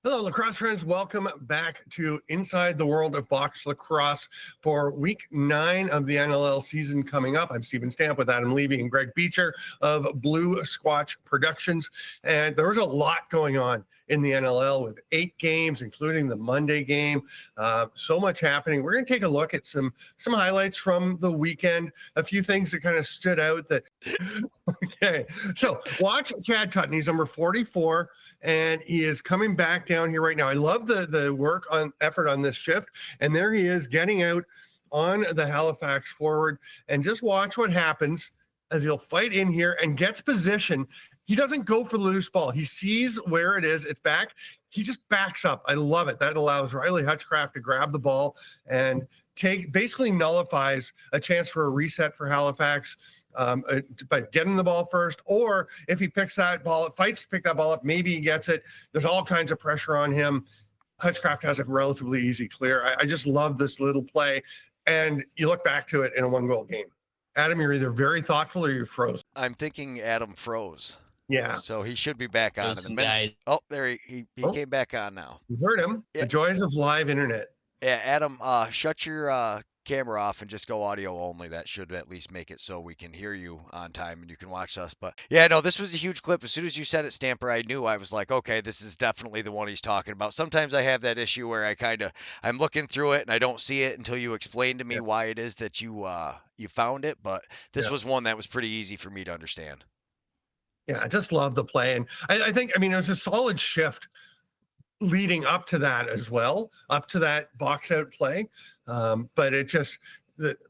Hello, lacrosse friends. Welcome back to Inside the World of Box Lacrosse for week 9 of the NLL season coming up. I'm Stephen Stamp with Adam Levy and Greg Beecher of Blue Squatch Productions. And there was a lot going on in the NLL with 8 games, including the Monday game. So much happening. We're going to take a look at some highlights from the weekend, a few things that kind of stood out that okay. So watch Chad Tutton. He's number 44, and he is coming back down here right now. I love the work on effort on this shift. And there he is getting out on the Halifax forward. And just watch what happens as he'll fight in here and gets position. He doesn't go for the loose ball. He sees where it is. It's back. He just backs up. I love it. That allows Riley Hutchcraft to grab the ball and basically nullifies a chance for a reset for Halifax. By getting the ball first, or if he picks that ball, fights to pick that ball up, maybe he gets it. There's all kinds of pressure on him. Hutchcraft has a relatively easy clear. I just love this little play, and you look back to it in a 1-goal game. Adam, you're either very thoughtful or you froze. I'm thinking Adam froze. Yeah. So he should be back on in a minute. Died. Oh, there he came back on now. You heard him. Yeah. The joys of live internet. Yeah, Adam, shut your camera off and just go audio only. That should at least make it so we can hear you on time and you can watch us. But yeah, no, this was a huge clip. As soon as you said it, Stamper, I knew. I was like, okay, this is definitely the one he's talking about. Sometimes I have that issue where I'm looking through it and I don't see it until you explain to me why it is that you found it. But this was one that was pretty easy for me to understand. Yeah, I just love the play. And I think, it was a solid shift leading up to that as well, up to that box out play. But it just,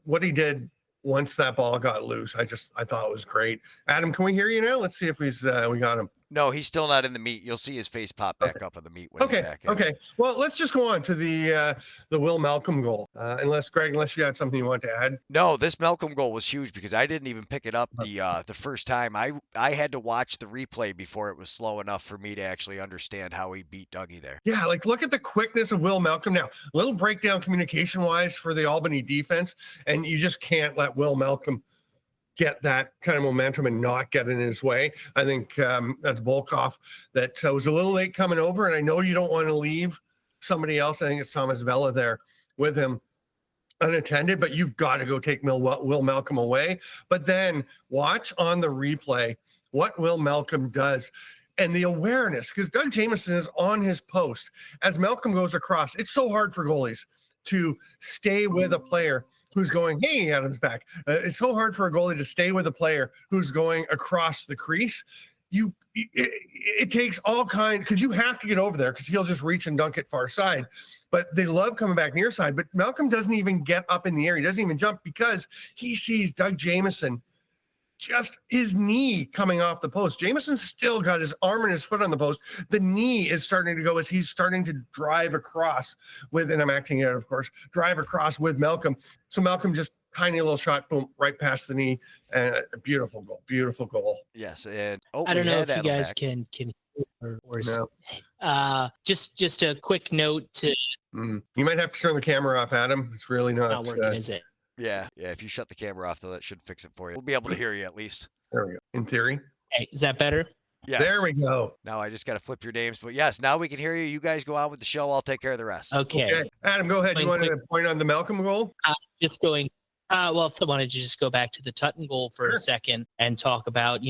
what he did once that ball got loose, I thought it was great. Adam, can we hear you now? Let's see if we got him. No, he's still not in the meet. You'll see his face pop back up in the meet when he's back in. Okay. Well, let's just go on to the Will Malcolm goal. Unless you had something you want to add. No, this Malcolm goal was huge because I didn't even pick it up the first time. I had to watch the replay before it was slow enough for me to actually understand how he beat Dougie there. Yeah, look at the quickness of Will Malcolm now. A little breakdown communication-wise for the Albany defense, and you just can't let Will Malcolm get that kind of momentum and not get in his way. I think that's Volkov that was a little late coming over, and I know you don't want to leave somebody else. I think it's Thomas Vella there with him unattended, but you've got to go take Will Malcolm away. But then watch on the replay what Will Malcolm does and the awareness, because Doug Jamieson is on his post. As Malcolm goes across, it's so hard for goalies to stay with a player who's going, hey, Adam's back. It's so hard for a goalie to stay with a player who's going across the crease. It takes all kinds, because you have to get over there because he'll just reach and dunk it far side. But they love coming back near side. But Malcolm doesn't even get up in the air. He doesn't even jump because he sees Doug Jamieson, just his knee coming off the post. Jameson's still got his arm and his foot on the post. The knee is starting to go as he's starting to drive across with, and I'm acting out, of course, drive across with Malcolm. So Malcolm just tiny little shot, boom, right past the knee. And a beautiful goal. Yes, and I don't know if you guys can or no. Just a quick note to. You might have to turn the camera off, Adam. It's really not working, is it? Yeah. If you shut the camera off, though, that should fix it for you. We'll be able to hear you at least. There we go. In theory. Hey, is that better? Yes. There we go. Now I just got to flip your names. But yes, now we can hear you. You guys go on with the show. I'll take care of the rest. Okay. Adam, go ahead. You want to point on the Malcolm goal? Just going. Well, if I wanted to just go back to the Tutton goal for a second and talk about,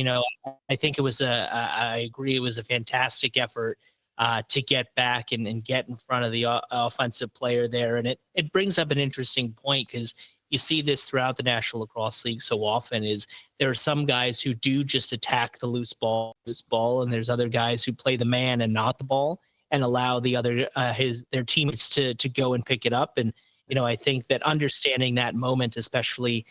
I think it was I agree it was a fantastic effort to get back and get in front of the offensive player there. And it brings up an interesting point because you see this throughout the National Lacrosse League so often is there are some guys who do just attack the loose ball, and there's other guys who play the man and not the ball and allow the other their teammates to go and pick it up. And I think that understanding that moment, especially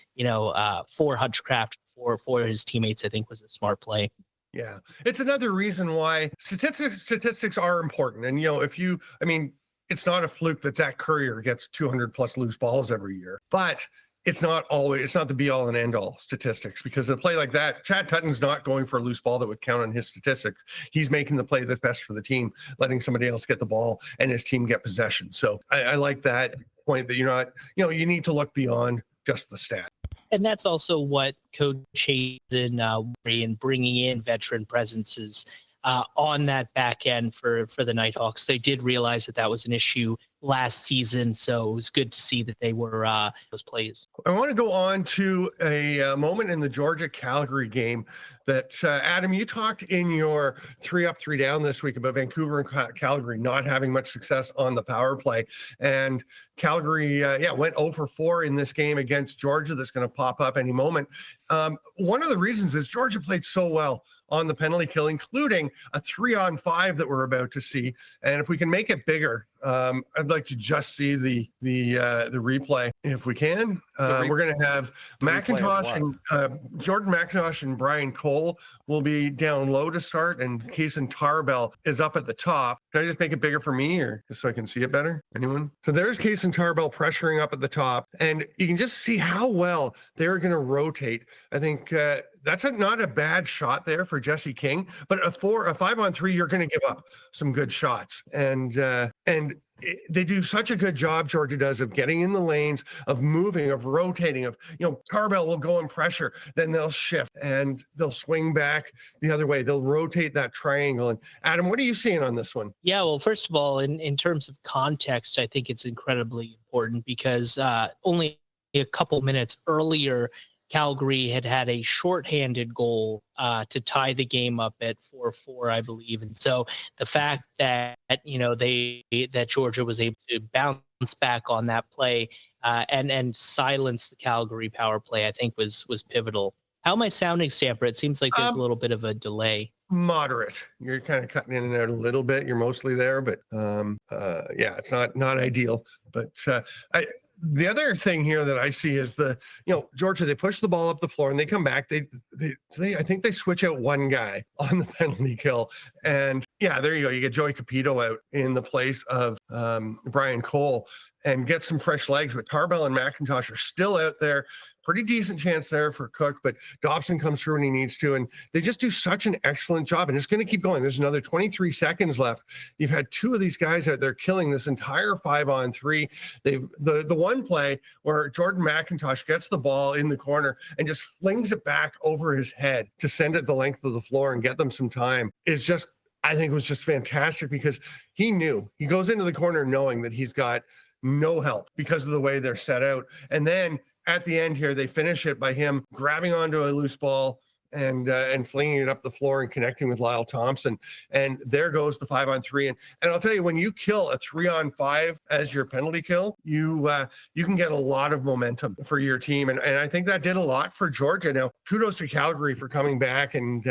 for Hutchcraft for his teammates, I think was a smart play. Yeah, it's another reason why statistics are important. And it's not a fluke that Zach Currier gets 200 plus loose balls every year, but it's not the be all and end all statistics, because a play like that, Chad Tutton's not going for a loose ball that would count on his statistics. He's making the play that's best for the team, letting somebody else get the ball and his team get possession. So I like that point that you need to look beyond just the stat. And that's also what Coach Hayden and bringing in veteran presences on that back end for the Nighthawks. They did realize that that was an issue last season, so it was good to see that they were those plays. I want to go on to a moment in the Georgia-Calgary game that, Adam, you talked in your 3 up, 3 down this week about Vancouver and Calgary not having much success on the power play. And Calgary, went 0 for 4 in this game against Georgia that's going to pop up any moment. One of the reasons is Georgia played so well on the penalty kill, including a 3-on-5 that we're about to see. And if we can make it bigger, I'd like to just see the replay if we can. We're going to have McIntosh and Jordan McIntosh and Brian Cole will be down low to start, and Kaysen Tarbell is up at the top. Can I just make it bigger for me, or just so I can see it better? Anyone? So there's Kaysen Tarbell pressuring up at the top, and you can just see how well they're going to rotate. I think that's not a bad shot there for Jesse King, but a 5-on-3, you're going to give up some good shots, and they do such a good job, Georgia does, of getting in the lanes, of moving, of rotating, of, Tarbell will go and pressure, then they'll shift and they'll swing back the other way. They'll rotate that triangle. And Adam, what are you seeing on this one? Yeah, well, first of all, in terms of context, I think it's incredibly important because only a couple minutes earlier, Calgary had a shorthanded goal to tie the game up at 4-4, I believe. And so the fact that, that Georgia was able to bounce back on that play and silence the Calgary power play, I think was pivotal. How am I sounding, Stamper? It seems like there's a little bit of a delay. Moderate. You're kind of cutting in and out a little bit. You're mostly there, but it's not ideal. But the other thing here that I see is Georgia, they push the ball up the floor and they come back. I think they switch out one guy on the penalty kill. And there you go. You get Joey Capito out in the place of Brian Cole and get some fresh legs. But Tarbell and McIntosh are still out there. Pretty decent chance there for Cook, but Dobson comes through when he needs to, and they just do such an excellent job, and it's going to keep going. There's another 23 seconds left. You've had two of these guys out there killing this entire 5-on-3. The one play where Jordan McIntosh gets the ball in the corner and just flings it back over his head to send it the length of the floor and get them some time is just, I think, was just fantastic because he goes into the corner knowing that he's got no help because of the way they're set out. And then at the end here, they finish it by him grabbing onto a loose ball and flinging it up the floor and connecting with Lyle Thompson. And there goes the 5-on-3. And I'll tell you, when you kill a 3-on-5 as your penalty kill, you can get a lot of momentum for your team. And I think that did a lot for Georgia. Now, kudos to Calgary for coming back and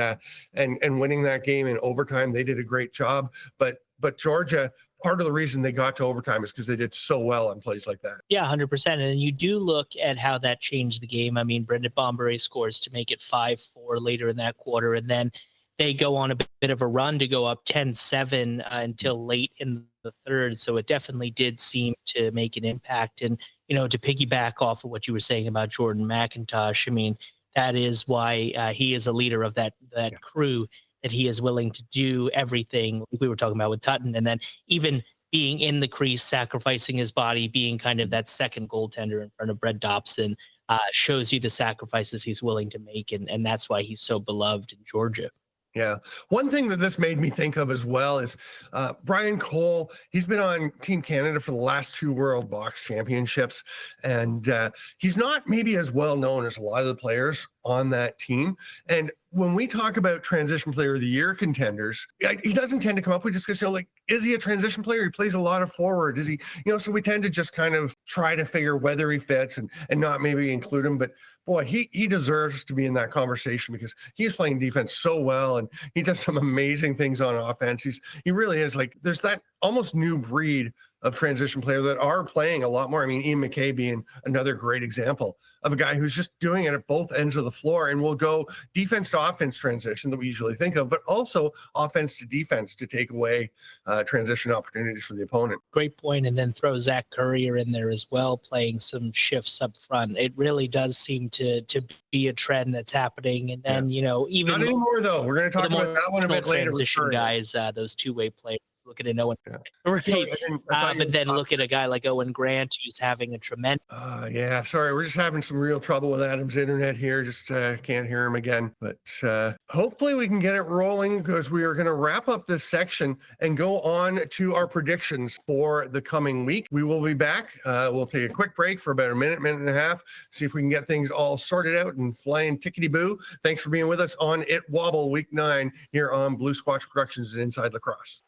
winning that game in overtime. They did a great job. But Georgia, part of the reason they got to overtime is because they did so well on plays like that. Yeah, 100%. And you do look at how that changed the game. I mean, Brendan Bomberay scores to make it 5-4 later in that quarter. And then they go on a bit of a run to go up 10-7 until late in the third. So it definitely did seem to make an impact. And, to piggyback off of what you were saying about Jordan McIntosh, I mean, that is why he is a leader of that crew, that he is willing to do everything we were talking about with Tutton, and then even being in the crease, sacrificing his body, being kind of that second goaltender in front of Brett Dobson, shows you the sacrifices he's willing to make, and that's why he's so beloved in Georgia. Yeah. One thing that this made me think of as well is Brian Cole. He's been on Team Canada for the last 2 World Box Championships, and he's not maybe as well known as a lot of the players on that team. And when we talk about transition player of the year contenders, he doesn't tend to come up with discussion is he a transition player? He plays a lot of forward. Is he, so we tend to just kind of try to figure whether he fits and not maybe include him. But boy, he deserves to be in that conversation because he's playing defense so well and he does some amazing things on offense. He really is there's that almost new breed of transition players that are playing a lot more. I mean, Ian McKay being another great example of a guy who's just doing it at both ends of the floor and will go defense to offense transition that we usually think of, but also offense to defense to take away transition opportunities for the opponent. Great point. And then throw Zach Courier in there as well, playing some shifts up front. It really does seem to be a trend that's happening. And then, even not anymore though. We're going to talk about that one a bit later. Transition guys, those two-way players look at an Owen. Yeah. Right. Sorry, I thought you But were then talking- look at a guy like Owen Grant, who's having a tremendous. Yeah, sorry, we're just having some real trouble with Adam's internet here. Just can't hear him again. But hopefully we can get it rolling, because we are going to wrap up this section and go on to our predictions for the coming week. We will be back. We'll take a quick break for about a minute and a half, see if we can get things all sorted out and flying tickety-boo. Thanks for being with us on ITWOBL Week 9 here on Blue Squatch Productions and Inside Lacrosse.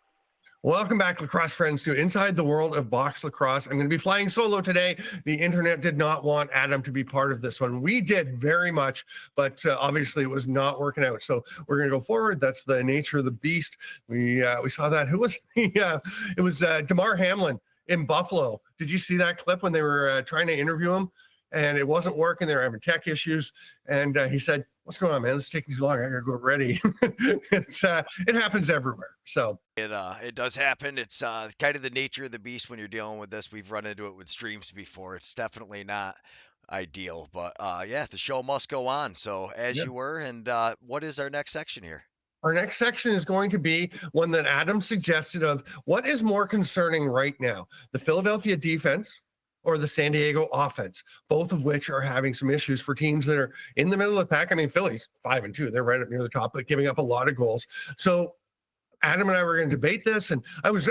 Welcome back, lacrosse friends, to Inside the World of Box Lacrosse. I'm going to be flying solo today. The internet did not want Adam to be part of this one. We did very much, but obviously it was not working out. So we're going to go forward. That's the nature of the beast. We saw that. Who was the? It was DeMar Hamlin in Buffalo. Did you see that clip when they were trying to interview him, and it wasn't working? They were having tech issues, and he said, "What's going on, man? This is taking too long. I gotta go ready." It happens everywhere. So it does happen. It's kind of the nature of the beast when you're dealing with this. We've run into it with streams before. It's definitely not ideal, but yeah, the show must go on. So as Yeah. you were, and what is our next section here? Our next section is going to be one that Adam suggested of what is more concerning right now, the Philadelphia defense or the San Diego offense, both of which are having some issues for teams that are in the middle of the pack. I mean, Philly's 5-2. They're right up near the top, but giving up a lot of goals. So Adam and I were going to debate this, and it was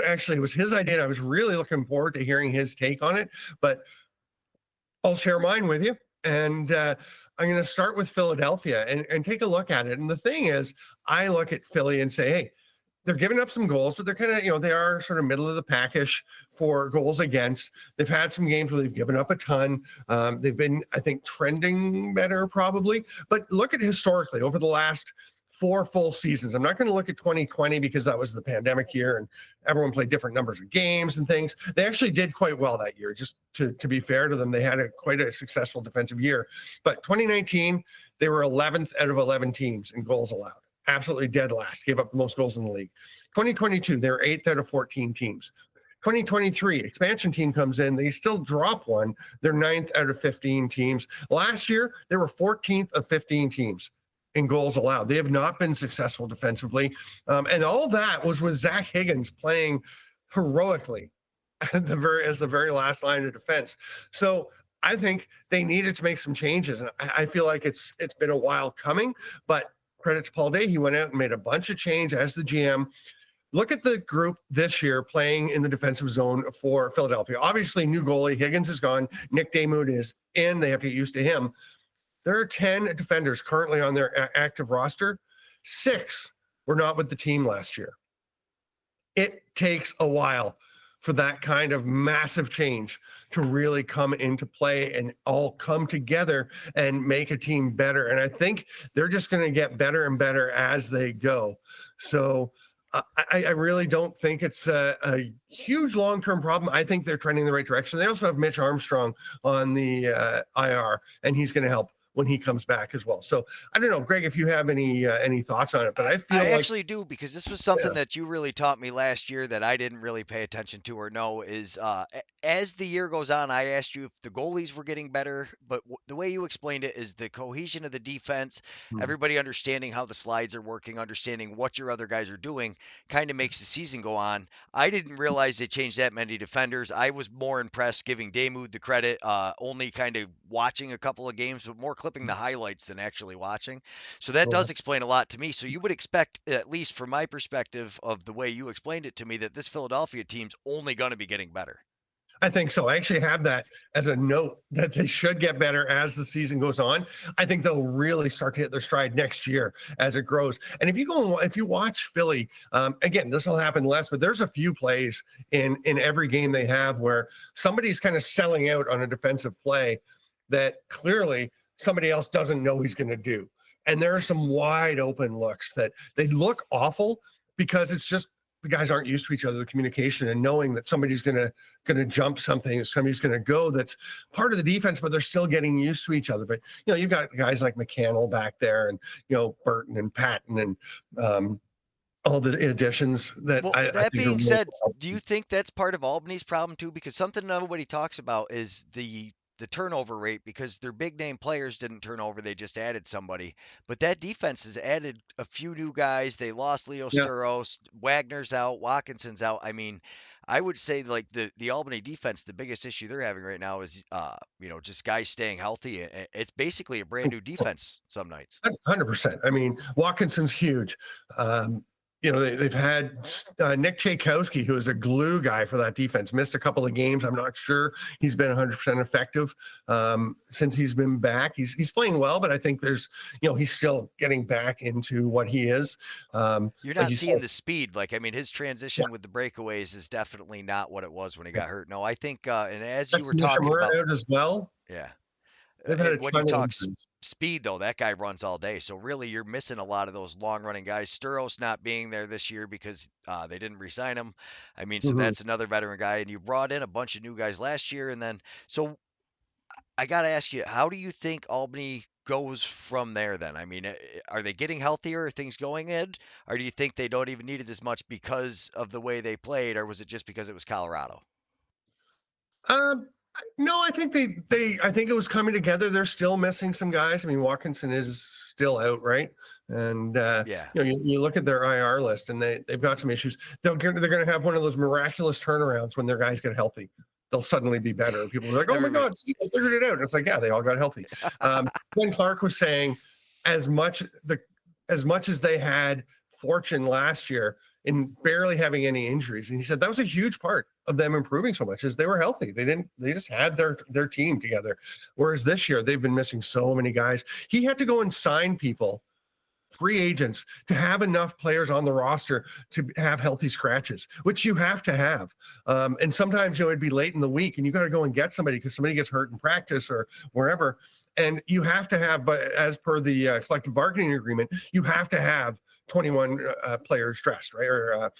his idea, and I was really looking forward to hearing his take on it, but I'll share mine with you. And I'm going to start with Philadelphia and take a look at it. And the thing is, I look at Philly and say, hey, they're giving up some goals, but they're kind of, they are sort of middle of the packish for goals against. They've had some games where they've given up a ton. They've been, I think, trending better probably. But look at historically over the last 4 full seasons. I'm not going to look at 2020 because that was the pandemic year and everyone played different numbers of games and things. They actually did quite well that year. Just to be fair to them, they had quite a successful defensive year. But 2019, they were 11th out of 11 teams in goals allowed. Absolutely dead last. Gave up the most goals in the league. 2022, they were 8th out of 14 teams. 2023, expansion team comes in. They still drop one. They're 9th out of 15 teams. Last year, they were 14th of 15 teams in goals allowed. They have not been successful defensively. And all that was with Zach Higgins playing heroically as the very last line of defense. So I think they needed to make some changes. And I feel like it's been a while coming, but credit to Paul Day. He went out and made a bunch of change as the GM. Look at the group this year playing in the defensive zone for Philadelphia. Obviously, new goalie Higgins is gone. Nick Damoud is in. They have to get used to him. There are 10 defenders currently on their active roster. 6 were not with the team last year. It takes a while for that kind of massive change to really come into play and all come together and make a team better. And I think they're just going to get better and better as they go. So I really don't think it's a huge long-term problem. I think they're trending in the right direction. They also have Mitch Armstrong on the IR, and he's going to help when he comes back as well. So I don't know, Greg, if you have any thoughts on it, but I actually do, because this was something that you really taught me last year that I didn't really pay attention to or know is as the year goes on, I asked you if the goalies were getting better, but the way you explained it is the cohesion of the defense, everybody understanding how the slides are working, understanding what your other guys are doing, kind of makes the season go on. I didn't realize they changed that many defenders. I was more impressed giving Damoud the credit, only kind of watching a couple of games, but more clipping the highlights than actually watching. So that does explain a lot to me. So you would expect, at least from my perspective of the way you explained it to me, that this Philadelphia team's only going to be getting better. I think so. I actually have that as a note that they should get better as the season goes on. I think they'll really start to hit their stride next year as it grows. And if you watch Philly, again, this will happen less, but there's a few plays in every game they have where somebody's kind of selling out on a defensive play that clearly somebody else doesn't know he's going to do. And there are some wide open looks that they look awful because it's just the guys aren't used to each other, the communication and knowing that somebody's going to jump something, somebody's going to go. That's part of the defense, but they're still getting used to each other. But, you've got guys like McCannell back there and, Burton and Patton and all the additions that that being said, do you think that's part of Albany's problem too? Because something nobody talks about is the the turnover rate because their big name players didn't turn over. They just added somebody. But that defense has added a few new guys. They lost Leo Yeah. Sturos, Wagner's out, Watkinson's out. I mean, I would say like the Albany defense, the biggest issue they're having right now is just guys staying healthy. It's basically a brand new defense some nights. 100%. I mean, Watkinson's huge. They've had Nick Tchaikovsky, who is a glue guy for that defense, missed a couple of games. I'm not sure he's been 100% effective since he's been back. He's playing well, but I think he's still getting back into what he is. You're not seeing the speed. Like, I mean, his transition with the breakaways is definitely not what it was when he got hurt. No, I think, and as you were talking about, out as well. yeah. They've had a When ton you of talk injuries. speed, though, that guy runs all day. So really, you're missing a lot of those long-running guys. Sturos not being there this year because they didn't re-sign him. I mean, so that's another veteran guy. And you brought in a bunch of new guys last year. And then, so I got to ask you, how do you think Albany goes from there then? I mean, are they getting healthier? Are things going, Ed? Or do you think they don't even need it as much because of the way they played? Or was it just because it was Colorado? No, I think I think it was coming together. They're still missing some guys. I mean, Watkinson is still out, right? And you look at their IR list, and they've got some issues. They're going to have one of those miraculous turnarounds when their guys get healthy. They'll suddenly be better. People are like, "Oh my God, see, they figured it out." And it's like, yeah, they all got healthy. Glenn Clark was saying, as much as they had fortune last year in barely having any injuries, and he said that was a huge part of them improving so much, is they were healthy. They just had their team together. Whereas this year they've been missing so many guys. He had to go and sign people, free agents, to have enough players on the roster to have healthy scratches, which you have to have. And sometimes it'd be late in the week and you got to go and get somebody because somebody gets hurt in practice or wherever. And you have to have, but as per the collective bargaining agreement, you have to have 21 players dressed, right? Or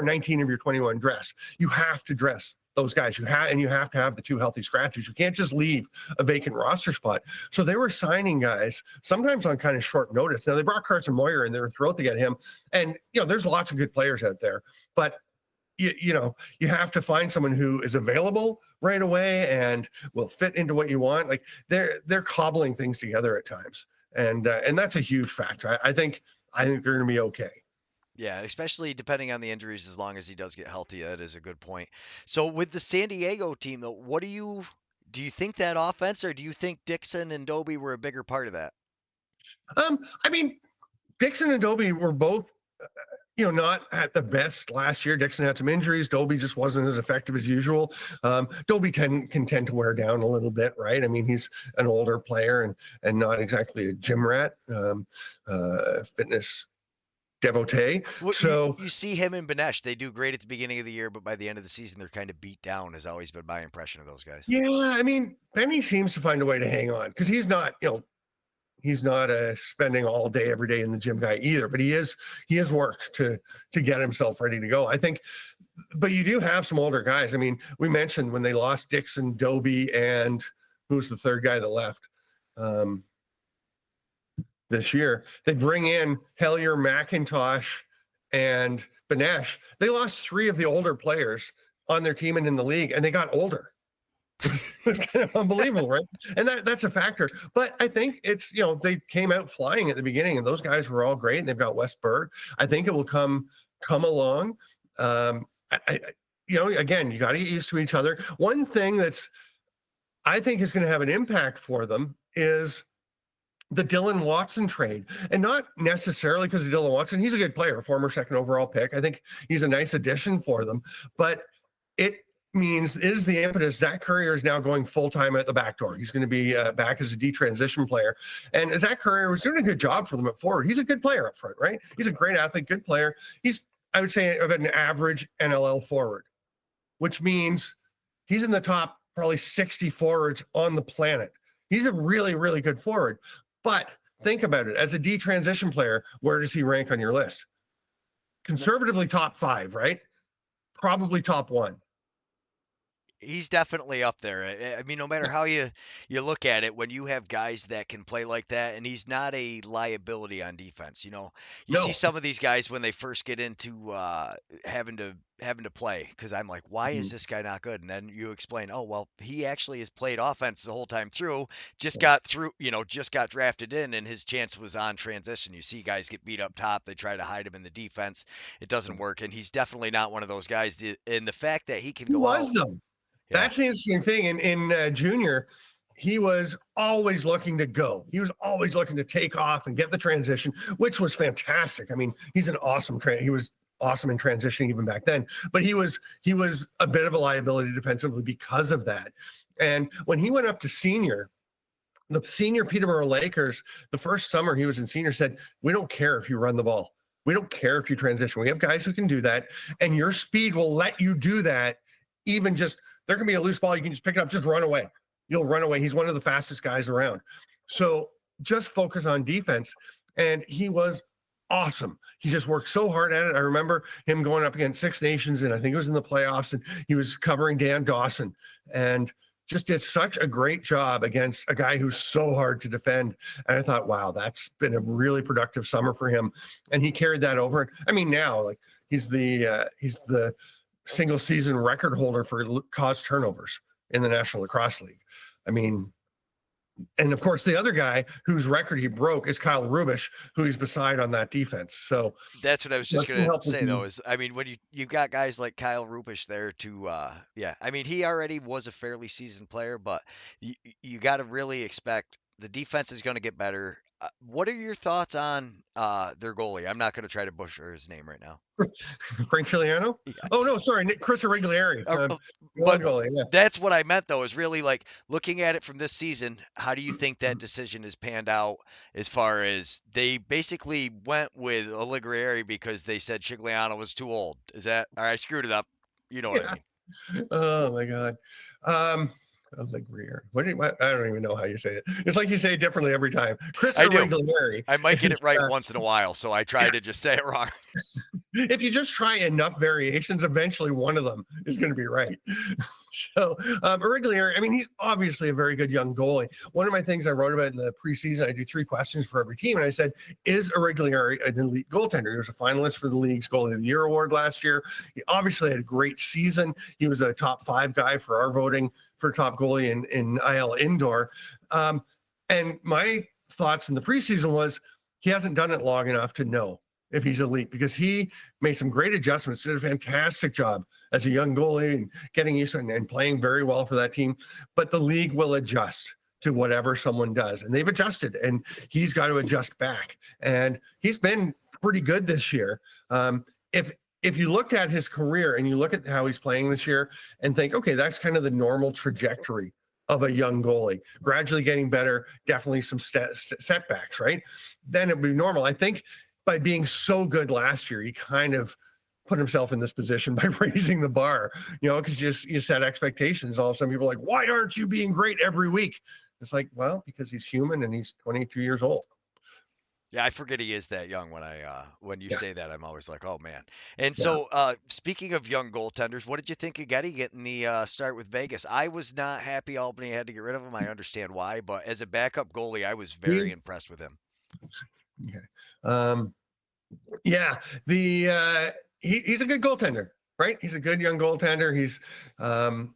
19 of your 21 dressed. You have to dress those guys. You have to have the 2 healthy scratches. You can't just leave a vacant roster spot. So they were signing guys sometimes on kind of short notice. Now they brought Carson Moyer and they were thrilled to get him. And there's lots of good players out there, but you have to find someone who is available right away and will fit into what you want. Like they're cobbling things together at times, and that's a huge factor. I think they're going to be okay. Yeah, especially depending on the injuries, as long as he does get healthy, that is a good point. So with the San Diego team, though, what do you think that offense, or do you think Dixon and Dobie were a bigger part of that? I mean, Dixon and Dobie were both, not at the best last year. Dixon had some injuries. Dobie just wasn't as effective as usual. Dobie can tend to wear down a little bit, right? I mean, he's an older player and not exactly a gym rat, fitness devotee. Well, so you see him and Benesh, they do great at the beginning of the year, but by the end of the season, they're kind of beat down, has always been my impression of those guys. Yeah, I mean, Benny seems to find a way to hang on because he's not, he's not a spending all day every day in the gym guy either, but he has worked to get himself ready to go, I think. But you do have some older guys. I mean, we mentioned when they lost Dixon, Dobie, and who's the third guy that left this year. They bring in Hellier, McIntosh, and Benesh. They lost 3 of the older players on their team and in the league, and they got older. It's kind of unbelievable, right? And that's a factor. But I think it's, they came out flying at the beginning, and those guys were all great, and they've got Wes Berg. I think it will come along. Again, you got to get used to each other. One thing I think is going to have an impact for them is the Dylan Watson trade, and not necessarily because of Dylan Watson. He's a good player, former 2nd overall pick. I think he's a nice addition for them, but it is the impetus. Zach Currier is now going full-time at the back door. He's going to be back as a D-transition player. And Zach Currier was doing a good job for them at forward. He's a good player up front, right? He's a great athlete, good player. He's, I would say, of an average NLL forward, which means he's in the top probably 60 forwards on the planet. He's a really, really good forward. But think about it. As a D-transition player, where does he rank on your list? Conservatively top 5, right? Probably top 1. He's definitely up there. I mean, no matter how you look at it, when you have guys that can play like that, and he's not a liability on defense. You see No. some of these guys when they first get into having to play, because I'm like, why is Mhm. this guy not good? And then you explain, oh well, he actually has played offense the whole time through. Just got through, just got drafted in, and his chance was on transition. You see guys get beat up top, they try to hide him in the defense, it doesn't work, and he's definitely not one of those guys. And the fact that he can He go was out. though. Yeah. That's the interesting thing. In junior, he was always looking to go. He was always looking to take off and get the transition, which was fantastic. I mean, he's an awesome he was awesome in transitioning even back then. But he was a bit of a liability defensively because of that. And when he went up to senior, the senior Peterborough Lakers, the first summer he was in senior, said, "We don't care if you run the ball. We don't care if you transition. We have guys who can do that, and your speed will let you do that. Even just there can be a loose ball, you can just pick it up, just run away. You'll run away. He's one of the fastest guys around. So just focus on defense." And he was awesome. He just worked so hard at it. I remember him going up against Six Nations, and I think it was in the playoffs, and he was covering Dan Dawson, and just did such a great job against a guy who's so hard to defend. And I thought, wow, that's been a really productive summer for him. And he carried that over. I mean, now like he's the single season record holder for caused turnovers in the National Lacrosse League. I mean, and of course, the other guy whose record he broke is Kyle Rubish, who he's beside on that defense. So That's what I was just that's gonna gonna help the say though, team. is I mean when you've got guys like Kyle Rupish there to yeah, I mean he already was a fairly seasoned player, but you got to really expect the defense is going to get better. What are your thoughts on their goalie? I'm not going to try to butcher his name right now. Frank Chiliano? Oh Yes. no, sorry, Chris Irregolari. One But goalie, yeah. that's what I meant though, is really like looking at it from this season, how do you think that decision has panned out as far as they basically went with Oligrieri because they said Chigliano was too old? Is that, or I screwed it up? You know what I Yeah. mean? Oh my God. Allegrier. I don't even know how you say it. It's like you say it differently every time. Chris I do. Irregolari I might get is it right once in a while, so I try yeah. to just say it wrong. If you just try enough variations, eventually one of them is going to be right. So Irregolari, I mean, he's obviously a very good young goalie. One of my things I wrote about in the preseason, I do 3 questions for every team, and I said, is Irregolari an elite goaltender? He was a finalist for the league's Goalie of the Year award last year. He obviously had a great season. He was a top 5 guy for our voting for top goalie in IL Indoor. And my thoughts in the preseason was he hasn't done it long enough to know if he's elite, because he made some great adjustments, did a fantastic job as a young goalie and getting used to it and playing very well for that team. But the league will adjust to whatever someone does, and they've adjusted, and he's got to adjust back. And he's been pretty good this year. If you look at his career and you look at how he's playing this year and think, okay, that's kind of the normal trajectory of a young goalie, gradually getting better, definitely some setbacks, right? Then it would be normal. I think by being so good last year, he kind of put himself in this position by raising the bar, because you set expectations. All of a sudden people are like, why aren't you being great every week? It's like, well, because he's human and he's 22 years old. Yeah, I forget he is that young when you Yeah. say that, I'm always like, oh man. And Yeah. so speaking of young goaltenders, what did you think of Getty getting the start with Vegas? I was not happy Albany had to get rid of him. I understand why, but as a backup goalie, I was very He, impressed with him. okay. Yeah, he's a good goaltender, right? He's a good young goaltender. He's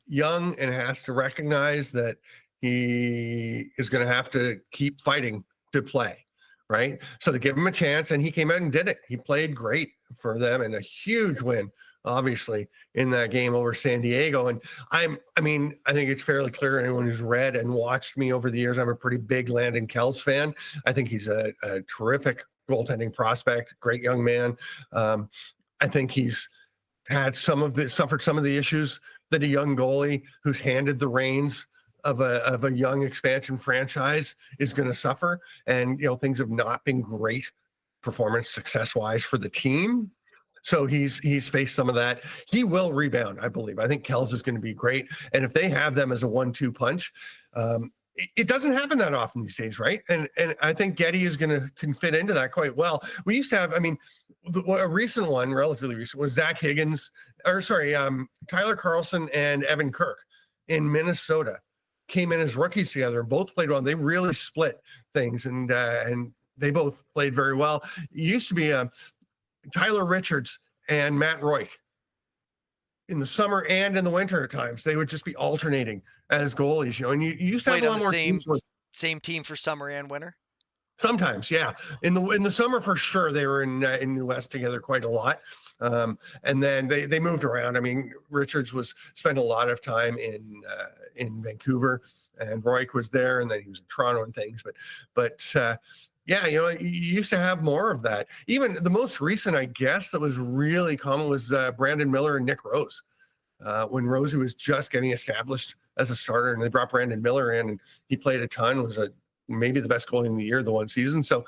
young and has to recognize that he is going to have to keep fighting to play, right? So they give him a chance, and he came out and did it. He played great for them, and a huge win, obviously, in that game over San Diego. And I think it's fairly clear, anyone who's read and watched me over the years, I'm a pretty big Landon Kells fan. I think he's a terrific goaltending prospect, great young man. I think he's suffered some of the issues that a young goalie who's handed the reins of a young expansion franchise is going to suffer. And things have not been great performance success wise for the team. So he's faced some of that. He will rebound, I believe. I think Kells is going to be great. And if they have them as a 1-2 punch, it doesn't happen that often these days, right? And I think Getty can fit into that quite well. We used to have, a recent one, relatively recent, was Tyler Carlson and Evan Kirk. in Minnesota came in as rookies together and both played well. They really split things, and they both played very well. It used to be Tyler Richards and Matt Roy in the summer and in the winter times. They would just be alternating as goalies, and you used to have Played a on lot the more same teams with, team for summer and winter. sometimes, yeah. In the summer for sure, they were in the West together quite a lot, and then they moved around. I mean, Richards spent a lot of time in Vancouver, and Royk was there, and then he was in Toronto and things. But yeah, you used to have more of that. Even the most recent, I guess, that was really common was Brandon Miller and Nick Rose. When Rosie was just getting established as a starter, and they brought Brandon Miller in, and he played a ton, was maybe the best goalie in the year the one season. So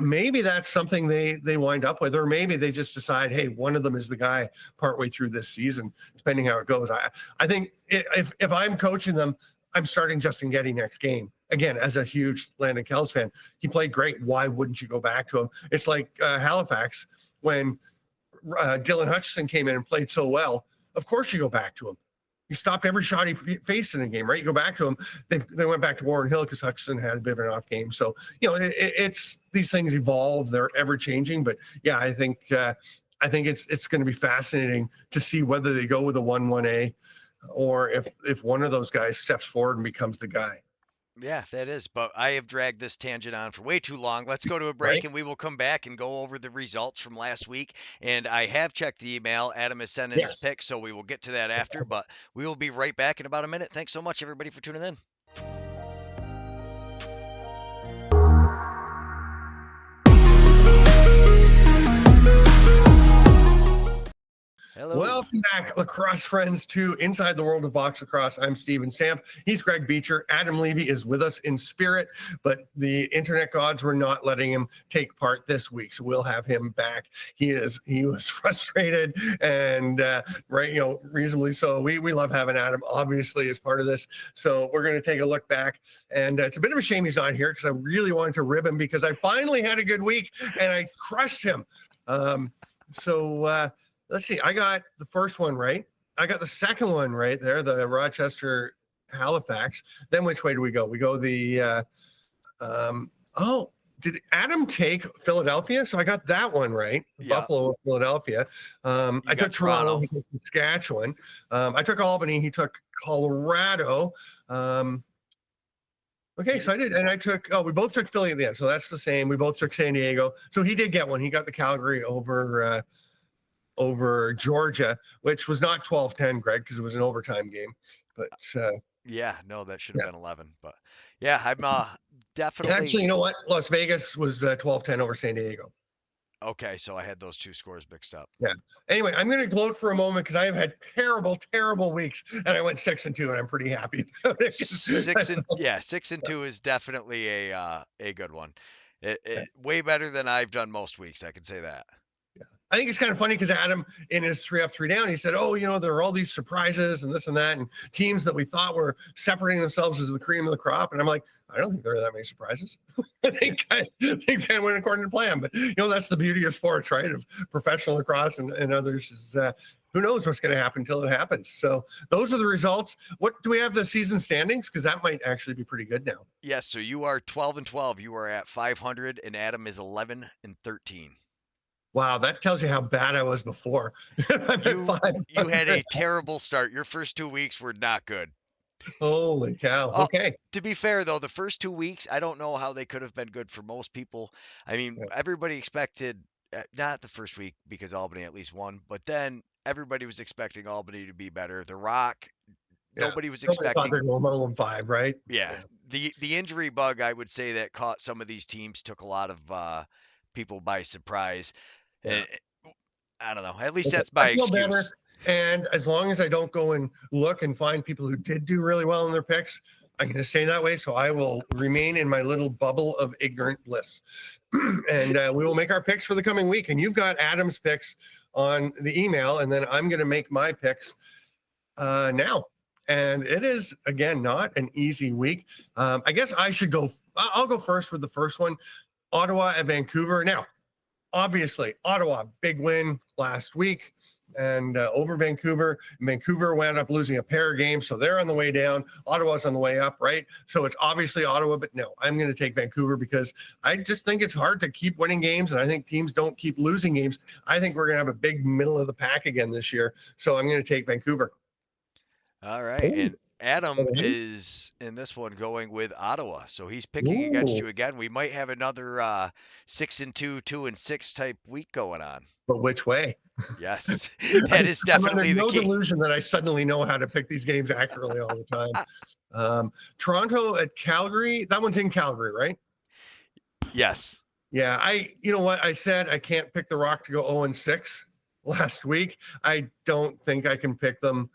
maybe that's something they wind up with, or maybe they just decide, hey, one of them is the guy partway through this season, depending how it goes. I think if I'm coaching them, I'm starting Justin Getty next game. Again, as a huge Landon Kells fan, he played great. Why wouldn't you go back to him? It's like Halifax when Dylan Hutchison came in and played so well. Of course you go back to him. He stopped every shot he faced in a game, right? You go back to him. They went back to Warren Hill because Hutchison had a bit of an off game. So, it's these things evolve. They're ever changing. But yeah, I think it's going to be fascinating to see whether they go with a 1-1A or if one of those guys steps forward and becomes the guy. Yeah, that is. But I have dragged this tangent on for way too long. Let's go to a break, Right. and we will come back and go over the results from last week. And I have checked the email. Adam has sent in his Yes. picks, so we will get to that after. But we will be right back in about a minute. Thanks so much, everybody, for tuning in. Hello. Welcome back, lacrosse friends, to Inside the World of Box Lacrosse. I'm Steven Stamp. He's Greg Beecher. Adam Levy is with us in spirit, but the internet gods were not letting him take part this week, so we'll have him back. He was frustrated and reasonably so. We love having Adam, obviously, as part of this. So we're going to take a look back, and it's a bit of a shame he's not here because I really wanted to rib him because I finally had a good week and I crushed him. Let's see. I got the first one right. I got the second one right there, the Rochester Halifax. Then which way do we go? We go the did Adam take Philadelphia? So I got that one right. Yeah. Buffalo, Philadelphia. I got took Toronto. Toronto. He took Saskatchewan. I took Albany. He took Colorado. Okay, so I did, and we both took Philly at the end, so that's the same. We both took San Diego. So he did get one. He got the Calgary over Georgia, which was not 12-10, Greg, because it was an overtime game. But Yeah, no, that should have been 11. But yeah, I'm definitely. Actually, you know what? Las Vegas was 12-10 over San Diego. Okay, so I had those two scores mixed up. Yeah. Anyway, I'm going to gloat for a moment because I have had terrible, terrible weeks, and I went 6-2, and I'm pretty happy about it. 6-2 is definitely a good one. It's way better than I've done most weeks. I can say that. I think it's kind of funny because Adam, in his 3 up, 3 down, he said, there are all these surprises and this and that, and teams that we thought were separating themselves as the cream of the crop. And I'm like, I don't think there are that many surprises. I think things kind of went according to plan. But, that's the beauty of sports, right? Of professional lacrosse and others is who knows what's going to happen until it happens. So those are the results. What do we have the season standings? Because that might actually be pretty good now. Yes. So you are 12-12. You are at 500, and Adam is 11-13. Wow, that tells you how bad I was before. You had a terrible start. Your first 2 weeks were not good. Holy cow. Okay. To be fair, though, the first 2 weeks, I don't know how they could have been good for most people. I mean, everybody expected, not the first week because Albany at least won, but then everybody was expecting Albany to be better. The Rock, nobody was expecting. Normal 5, right? Yeah. The injury bug, I would say, that caught some of these teams took a lot of people by surprise. Yeah. I don't know. At least that's my excuse. Better. And as long as I don't go and look and find people who did do really well in their picks, I'm going to stay that way. So I will remain in my little bubble of ignorant bliss. And we will make our picks for the coming week. And you've got Adam's picks on the email, and then I'm going to make my picks now. And it is, again, not an easy week. I guess I'll go first with the first one. Ottawa at Vancouver. Now, obviously, Ottawa, big win last week. and over Vancouver. Vancouver wound up losing a pair of games, so they're on the way down. Ottawa's on the way up, right? So it's obviously Ottawa, but no, I'm going to take Vancouver because I just think it's hard to keep winning games, and I think teams don't keep losing games. I think we're going to have a big middle of the pack again this year, so I'm going to take Vancouver. All right, Ooh. and Adam Okay. is in this one going with Ottawa, so he's picking against Ooh. you again. We might have another 6-2, 2-6 type week going on. But which way? Yes, that is I'm definitely under the no key. delusion that I suddenly know how to pick these games accurately all the time. Toronto at Calgary. That one's in Calgary, right? Yes. Yeah, you know what? I said I can't pick the Rock to go 0-6 last week. I don't think I can pick them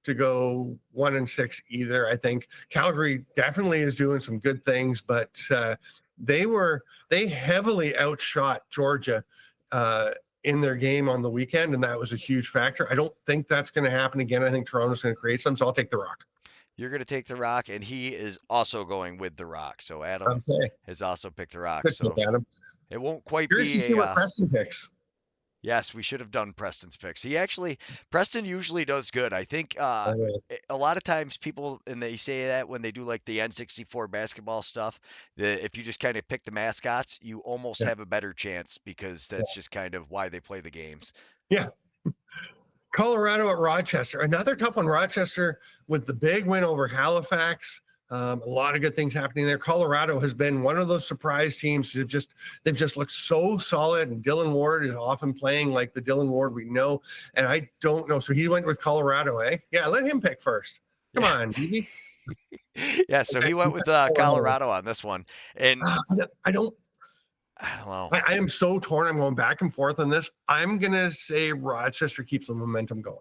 to go 1-6 either. I think Calgary definitely is doing some good things, but they heavily outshot Georgia in their game on the weekend, and that was a huge factor. I don't think that's going to happen again. I think Toronto's going to create some, so I'll take the Rock. You're going to take the Rock, and he is also going with the Rock. So Adam Okay. has also picked the Rock. Good So pick, Adam. it won't quite Curious to be see what a. Preston picks. Yes, we should have done Preston's picks. Preston usually does good. I think Okay. a lot of times people, and they say that when they do like the N64 basketball stuff, that if you just kind of pick the mascots, you almost Yeah. have a better chance because that's just kind of why they play the games. Yeah. Colorado at Rochester. Another tough one. Rochester with the big win over Halifax. A lot of good things happening there. Colorado has been one of those surprise teams. They've just looked so solid. And Dylan Ward is often playing like the Dylan Ward we know. And I don't know. So he went with Colorado, eh? Yeah, let him pick first. Come on, Stevie. Yeah, so he went with Colorado on this one, and I don't know. I am so torn. I'm going back and forth on this. I'm gonna say Rochester keeps the momentum going.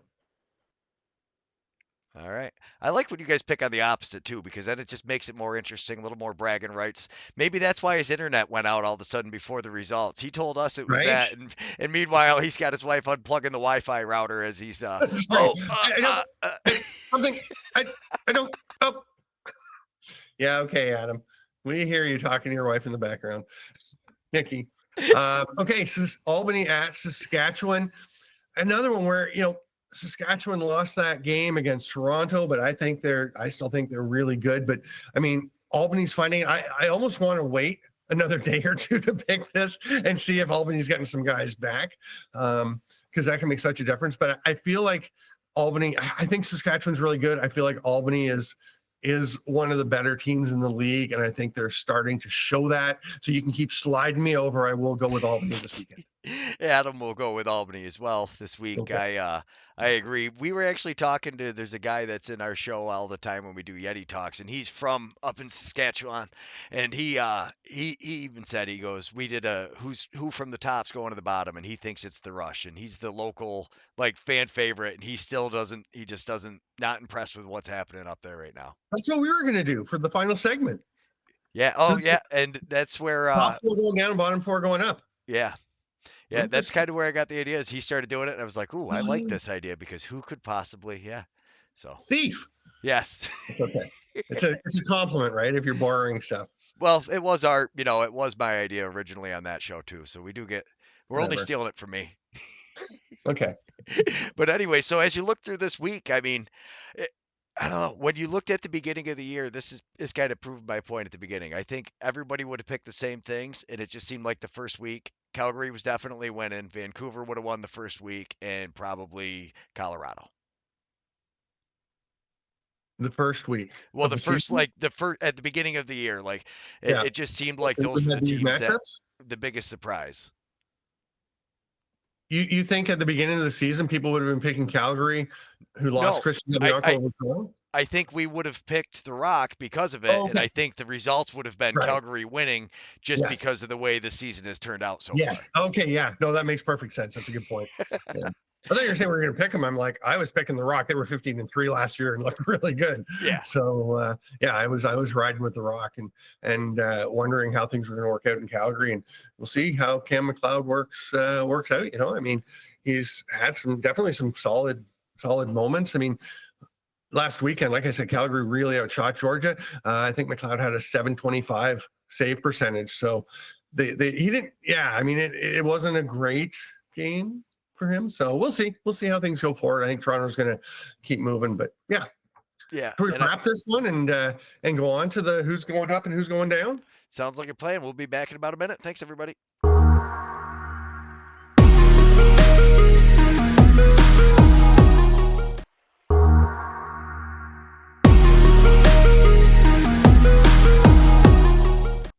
All right. I like when you guys pick on the opposite too, because then it just makes it more interesting, a little more bragging rights. Maybe that's why his internet went out all of a sudden before the results. He told us it was Right? that, and meanwhile he's got his wife unplugging the Wi-Fi router as he's I don't. Oh. Yeah. Okay, Adam. We hear you talking to your wife in the background, Nikki. Okay, so Albany at Saskatchewan. Another one where Saskatchewan lost that game against Toronto, but I still think they're really good. But I mean, Albany's finding it. I almost want to wait another day or two to pick this and see if Albany's getting some guys back, because that can make such a difference. But I feel like Albany. I think Saskatchewan's really good. I feel like Albany is one of the better teams in the league, and I think they're starting to show that. So you can keep sliding me over. I will go with Albany this weekend. Adam will go with Albany as well this week. Okay. I agree. We were actually talking to, there's a guy that's in our show all the time when we do Yeti Talks, and he's from up in Saskatchewan, and he even said, he goes, we did a who from the top's going to the bottom, and he thinks it's the Rush, and he's the local like fan favorite, and he just doesn't not impressed with what's happening up there right now. That's what we were gonna do for the final segment. Yeah. Oh yeah, and that's where top four going down, bottom four going up. Yeah. Yeah, that's kind of where I got the idea. Is he started doing it, and I was like, "Ooh, I like this idea because who could possibly?" Yeah, so thief. Yes, it's okay. It's a compliment, right? If you're borrowing stuff. Well, it was it was my idea originally on that show too. So we're only stealing it from me. Okay. But anyway, so as you look through this week, I mean, I don't know. When you looked at the beginning of the year, this kind of proved my point at the beginning. I think everybody would have picked the same things, and it just seemed like the first week, Calgary was definitely winning. Vancouver would have won the first week, and probably Colorado. The first week. Well, at the beginning of the year, like it just seemed like those were the teams that the biggest surprise. You think at the beginning of the season people would have been picking Calgary, who lost Christian Debianco? I think we would have picked the Rock because of it, and I think the results would have been Calgary winning just because of the way the season has turned out so far. Okay, yeah. No, that makes perfect sense. That's a good point. Yeah. I thought you were saying we were going to pick them. I'm like, I was picking the Rock. They were 15-3 last year and looked really good. Yeah. So I was riding with the Rock and wondering how things were going to work out in Calgary, and we'll see how Cam McLeod works out. I mean, he's had definitely some solid moments. I mean, last weekend, like I said, Calgary really outshot Georgia. I think McLeod had a 725 save percentage. So he didn't. Yeah, I mean, it wasn't a great game for him. So we'll see. We'll see how things go forward. I think Toronto's going to keep moving, but yeah. Yeah. Can we wrap this one and go on to the who's going up and who's going down? Sounds like a plan. We'll be back in about a minute. Thanks, everybody.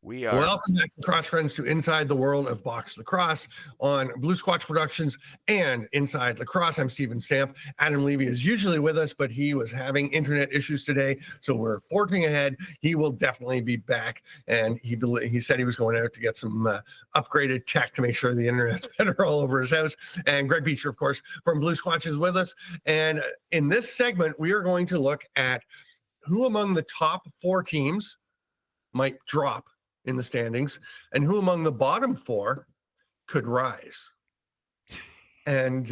We are Welcome back, lacrosse friends, to Inside the World of Box Lacrosse on Blue Squatch Productions and Inside Lacrosse. I'm Steven Stamp. Adam Levy is usually with us, but he was having internet issues today, so we're forging ahead. He will definitely be back, and he said he was going out to get some upgraded tech to make sure the internet's better all over his house. And Greg Beecher, of course, from Blue Squatch is with us. And in this segment, we are going to look at who among the top 4 teams might drop in the standings and who among the bottom 4 could rise. And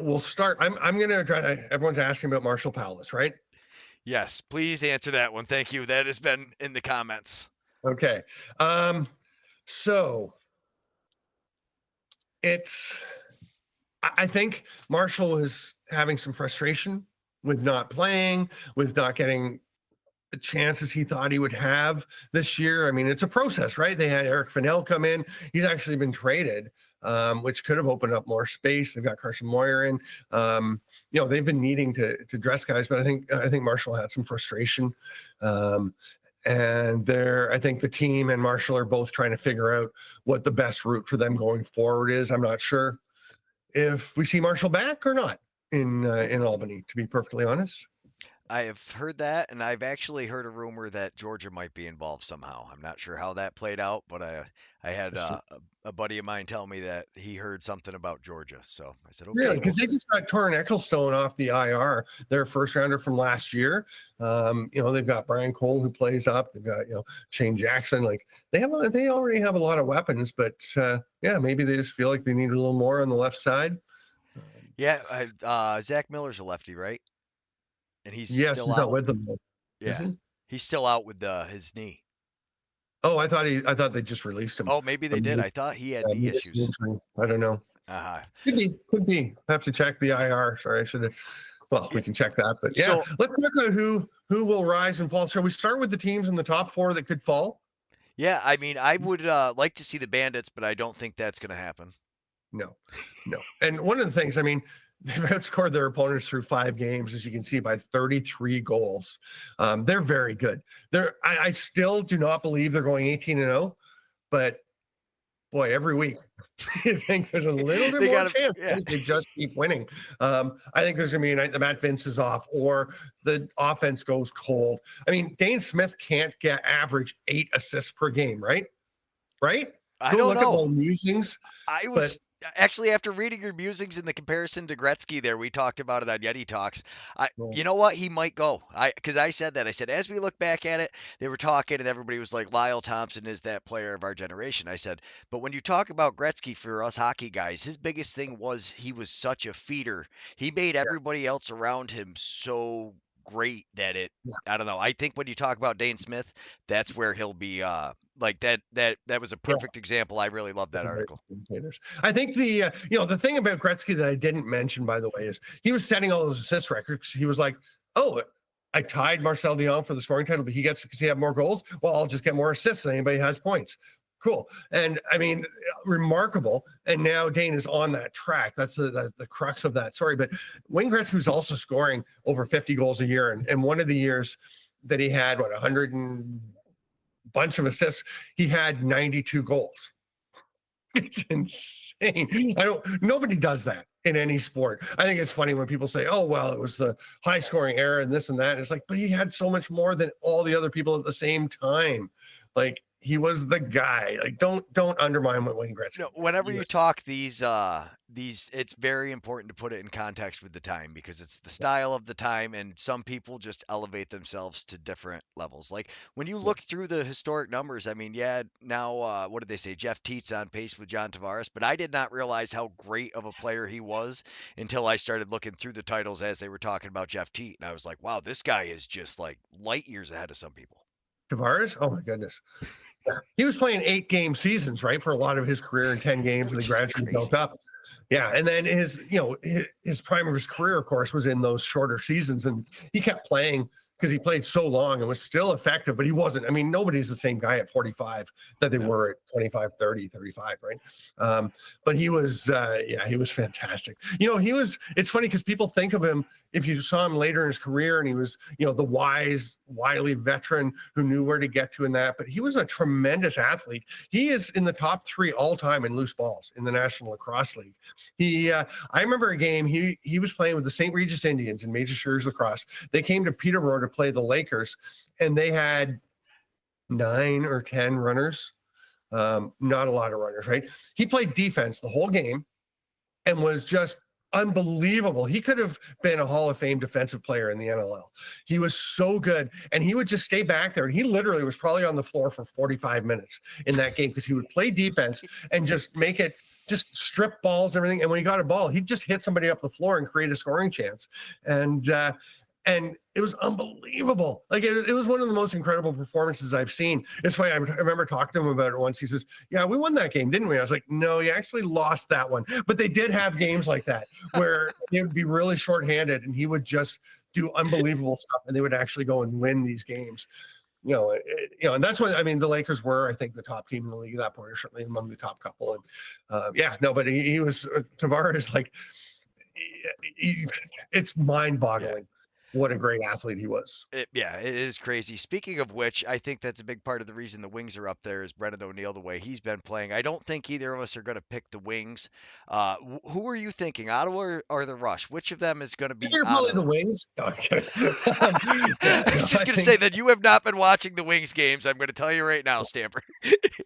we'll start. I'm going to try to, everyone's asking about Marshall Palace, right? Yes, please answer that one. Thank you. That has been in the comments. Okay. So I think Marshall was having some frustration with not playing, with not getting the chances he thought he would have this year. I mean, it's a process, right? They had Eric Fennell come in. He's actually been traded, which could have opened up more space. They've got Carson Moyer in. They've been needing to dress guys, but I think Marshall had some frustration. And I think the team and Marshall are both trying to figure out what the best route for them going forward is. I'm not sure if we see Marshall back or not in Albany, to be perfectly honest. I have heard that, and I've actually heard a rumor that Georgia might be involved somehow. I'm not sure how that played out, but I had a buddy of mine tell me that he heard something about Georgia. So I said, okay. Really? Because they just got Torrin Ecclestone off the IR, their first rounder from last year. They've got Brian Cole who plays up. They've got Shane Jackson. Like they already have a lot of weapons, but maybe they just feel like they need a little more on the left side. Yeah, Zach Miller's a lefty, right? And he's still not out with them. Yeah, he's still out with his knee. Oh, I thought they just released him. Oh, maybe they did. I thought he had knee issues. I don't know. Could be. I have to check the IR. Sorry, I should have. Well, we can check that, but yeah. So, let's talk about who will rise and fall. So we start with the teams in the top 4 that could fall. Yeah, I mean, I would like to see the Bandits, but I don't think that's going to happen. No. And one of the things, I mean, they've outscored their opponents through 5 games, as you can see, by 33 goals. They're very good. I still do not believe they're going 18-0, but boy, every week I think there's a little bit more chance they just keep winning. I think there's going to be a night that Matt Vince is off or the offense goes cold. I mean, Dane Smith can't average 8 assists per game, right? I don't know. Look at my musings. Actually, after reading your musings in the comparison to Gretzky there, we talked about it on Yeti Talks. You know what? He might go. Because I said that. I said, as we look back at it, they were talking and everybody was like, Lyle Thompson is that player of our generation. I said, but when you talk about Gretzky for us hockey guys, his biggest thing was he was such a feeder. He made everybody else around him so great that I don't know. I think when you talk about Dane Smith, that's where he'll be like that was a perfect example. I really love that article. I think the thing about Gretzky that I didn't mention, by the way, is he was setting all those assist records. He was like, oh, I tied Marcel Dion for the scoring title, but because he had more goals. Well, I'll just get more assists than anybody has points. Cool. And I mean, remarkable. And now Dane is on that track. That's the crux of that story. But Wayne Gretzky was also scoring over 50 goals a year. And one of the years that he had, 100 and bunch of assists, he had 92 goals. It's insane. Nobody does that in any sport. I think it's funny when people say, oh, well, it was the high scoring era and this and that. And it's like, but he had so much more than all the other people at the same time. Like, he was the guy. Like, don't undermine what Wayne Gretzky. No, whenever you talk these, it's very important to put it in context with the time because it's the style of the time, and some people just elevate themselves to different levels. Like when you look through the historic numbers, I mean, now what did they say? Jeff Teet's on pace with John Tavares, but I did not realize how great of a player he was until I started looking through the titles as they were talking about Jeff Teet, and I was like, wow, this guy is just like light years ahead of some people. Tavares? Oh my goodness. Yeah. He was playing 8-game seasons, right? For a lot of his career in 10 games, and Which they is gradually crazy. built up. Yeah. And then his prime of his career, of course, was in those shorter seasons. And he kept playing because he played so long and was still effective, but he wasn't. I mean, nobody's the same guy at 45 that they were at 25, 30, 35, right? But he was, he was fantastic. It's funny because people think of him, if you saw him later in his career, and he was, the wily veteran who knew where to get to in that, but he was a tremendous athlete. He is in the top 3 all time in loose balls in the National Lacrosse League. I remember a game, he was playing with the St. Regis Indians in Major Series Lacrosse. They came to Peterborough to play the Lakers, and they had 9 or 10 runners. Not a lot of runners, right? He played defense the whole game and was just unbelievable. He could have been a Hall of Fame defensive player in the NLL. He was so good, and he would just stay back there, and he literally was probably on the floor for 45 minutes in that game because he would play defense and just make it, just strip balls, everything. And when he got a ball, he'd just hit somebody up the floor and create a scoring chance. And it was unbelievable. Like it was one of the most incredible performances I've seen. It's funny. I remember talking to him about it once. He says, "Yeah, we won that game, didn't we?" I was like, "No, you actually lost that one." But they did have games like that where they would be really shorthanded, and he would just do unbelievable stuff, and they would actually go and win these games. And that's what, I mean, the Lakers were, I think, the top team in the league at that point, or certainly among the top couple. And but he was, Tavares, like, it's mind-boggling. What a great athlete he was. It is crazy. Speaking of which, I think that's a big part of the reason the Wings are up there is Brendan O'Neill, the way he's been playing. I don't think either of us are going to pick the Wings. Who are you thinking, Ottawa or the Rush? Which of them is going to be You're probably the Ottawa? Wings. Okay. I was just going to say that you have not been watching the Wings games. I'm going to tell you right now, Stamper.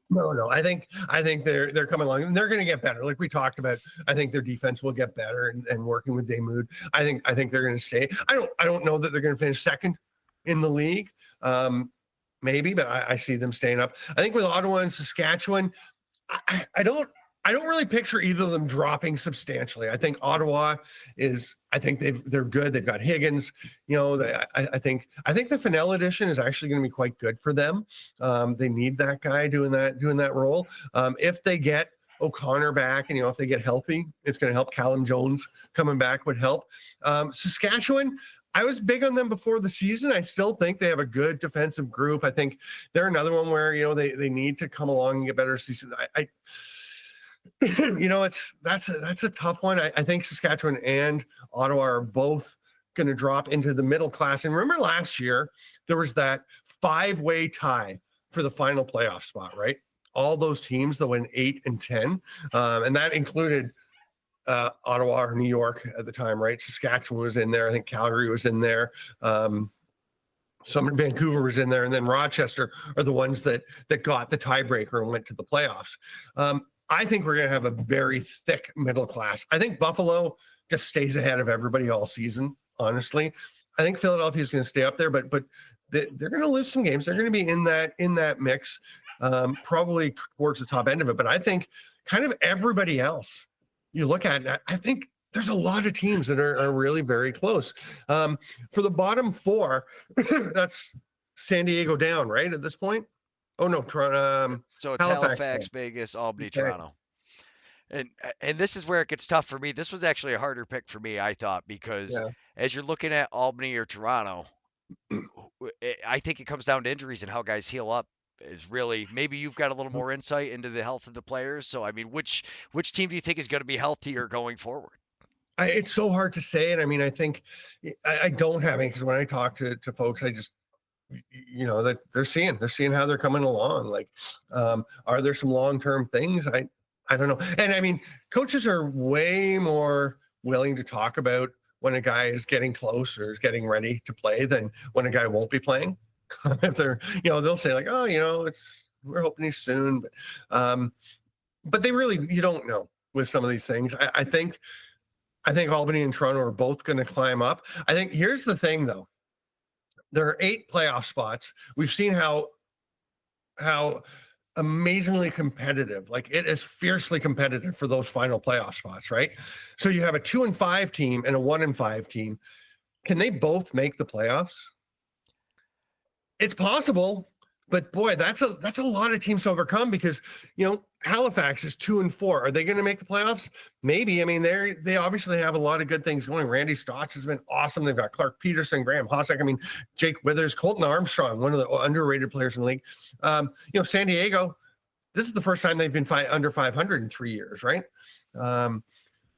No. I think they're coming along, and they're going to get better. Like we talked about, I think their defense will get better, and working with Damoud, I think they're going to stay. I don't know that they're going to finish second in the league. Maybe, but I see them staying up. I think with Ottawa and Saskatchewan, I don't really picture either of them dropping substantially. I think Ottawa is. I think they're good. They've got Higgins. I think the Fennell edition is actually going to be quite good for them. They need that guy doing that role. If they get O'Connor back, and if they get healthy, it's going to help. Callum Jones coming back would help. Saskatchewan, I was big on them before the season. I still think they have a good defensive group. I think they're another one where they need to come along and get better season. That's a tough one. I think Saskatchewan and Ottawa are both going to drop into the middle class. And remember last year, there was that 5-way tie for the final playoff spot, right? All those teams that went 8 and 10, and that included Ottawa or New York at the time, right? Saskatchewan was in there. I think Calgary was in there. Some Vancouver was in there, and then Rochester are the ones that got the tiebreaker and went to the playoffs. I think we're going to have a very thick middle class. I think Buffalo just stays ahead of everybody all season, honestly. I think Philadelphia is going to stay up there, but they're going to lose some games. They're going to be in that mix, probably towards the top end of it. But I think kind of everybody else you look at, I think there's a lot of teams that are really very close. For the bottom 4, that's San Diego down, right, at this point? Oh, no, Toronto. So it's Halifax, Vegas, Albany, Okay. Toronto. And this is where it gets tough for me. This was actually a harder pick for me, I thought, because as you're looking at Albany or Toronto, I think it comes down to injuries and how guys heal up. Is really, maybe you've got a little more insight into the health of the players. So, I mean, which team do you think is going to be healthier going forward? It's so hard to say. And I mean, I think I don't have any, because when I talk to folks, I just, that they're seeing how they're coming along. Like, are there some long-term things? I don't know. And I mean, coaches are way more willing to talk about when a guy is getting close or is getting ready to play than when a guy won't be playing. If they're, they'll say like, oh, we're hoping he's soon, but they really, you don't know with some of these things. I think Albany and Toronto are both going to climb up. I think here's the thing though. There are 8 playoff spots. We've seen how amazingly competitive, like it is fiercely competitive for those final playoff spots, right? So you have a 2-5 team and a 1-5 team. Can they both make the playoffs? It's possible. But boy, that's a lot of teams to overcome because, you know, Halifax is 2-4. Are they going to make the playoffs? Maybe. I mean, they obviously have a lot of good things going. Randy Stotts has been awesome. They've got Clark Peterson, Graham Hossack. I mean, Jake Withers, Colton Armstrong, one of the underrated players in the league. You know, San Diego, this is the first time they've been under 500 in 3 years, right?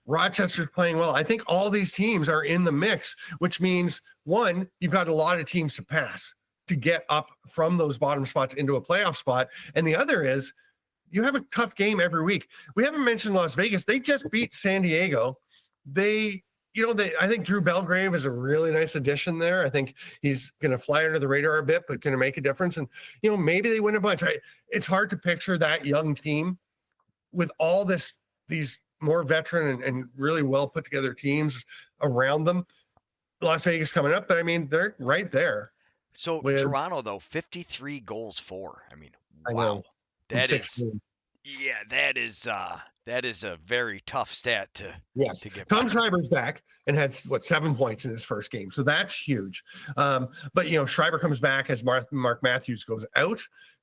Rochester's playing well. I think all these teams are in the mix, which means, one, you've got a lot of teams to pass to get up from those bottom spots into a playoff spot. And the other is you have a tough game every week. We haven't mentioned Las Vegas. They just beat San Diego. I think Drew Belgrave is a really nice addition there. I think he's going to fly under the radar a bit, but going to make a difference. And, you know, maybe they win a bunch. It's hard to picture that young team with all these more veteran and really well put together teams around them. Las Vegas coming up, but I mean, they're right there. So Toronto, though, 53 goals for. I mean, wow. That is a very tough stat to get. Tom Schreiber's back and had 7 points in his first game, so that's huge. But you know, Schreiber comes back as Mark Matthews goes out.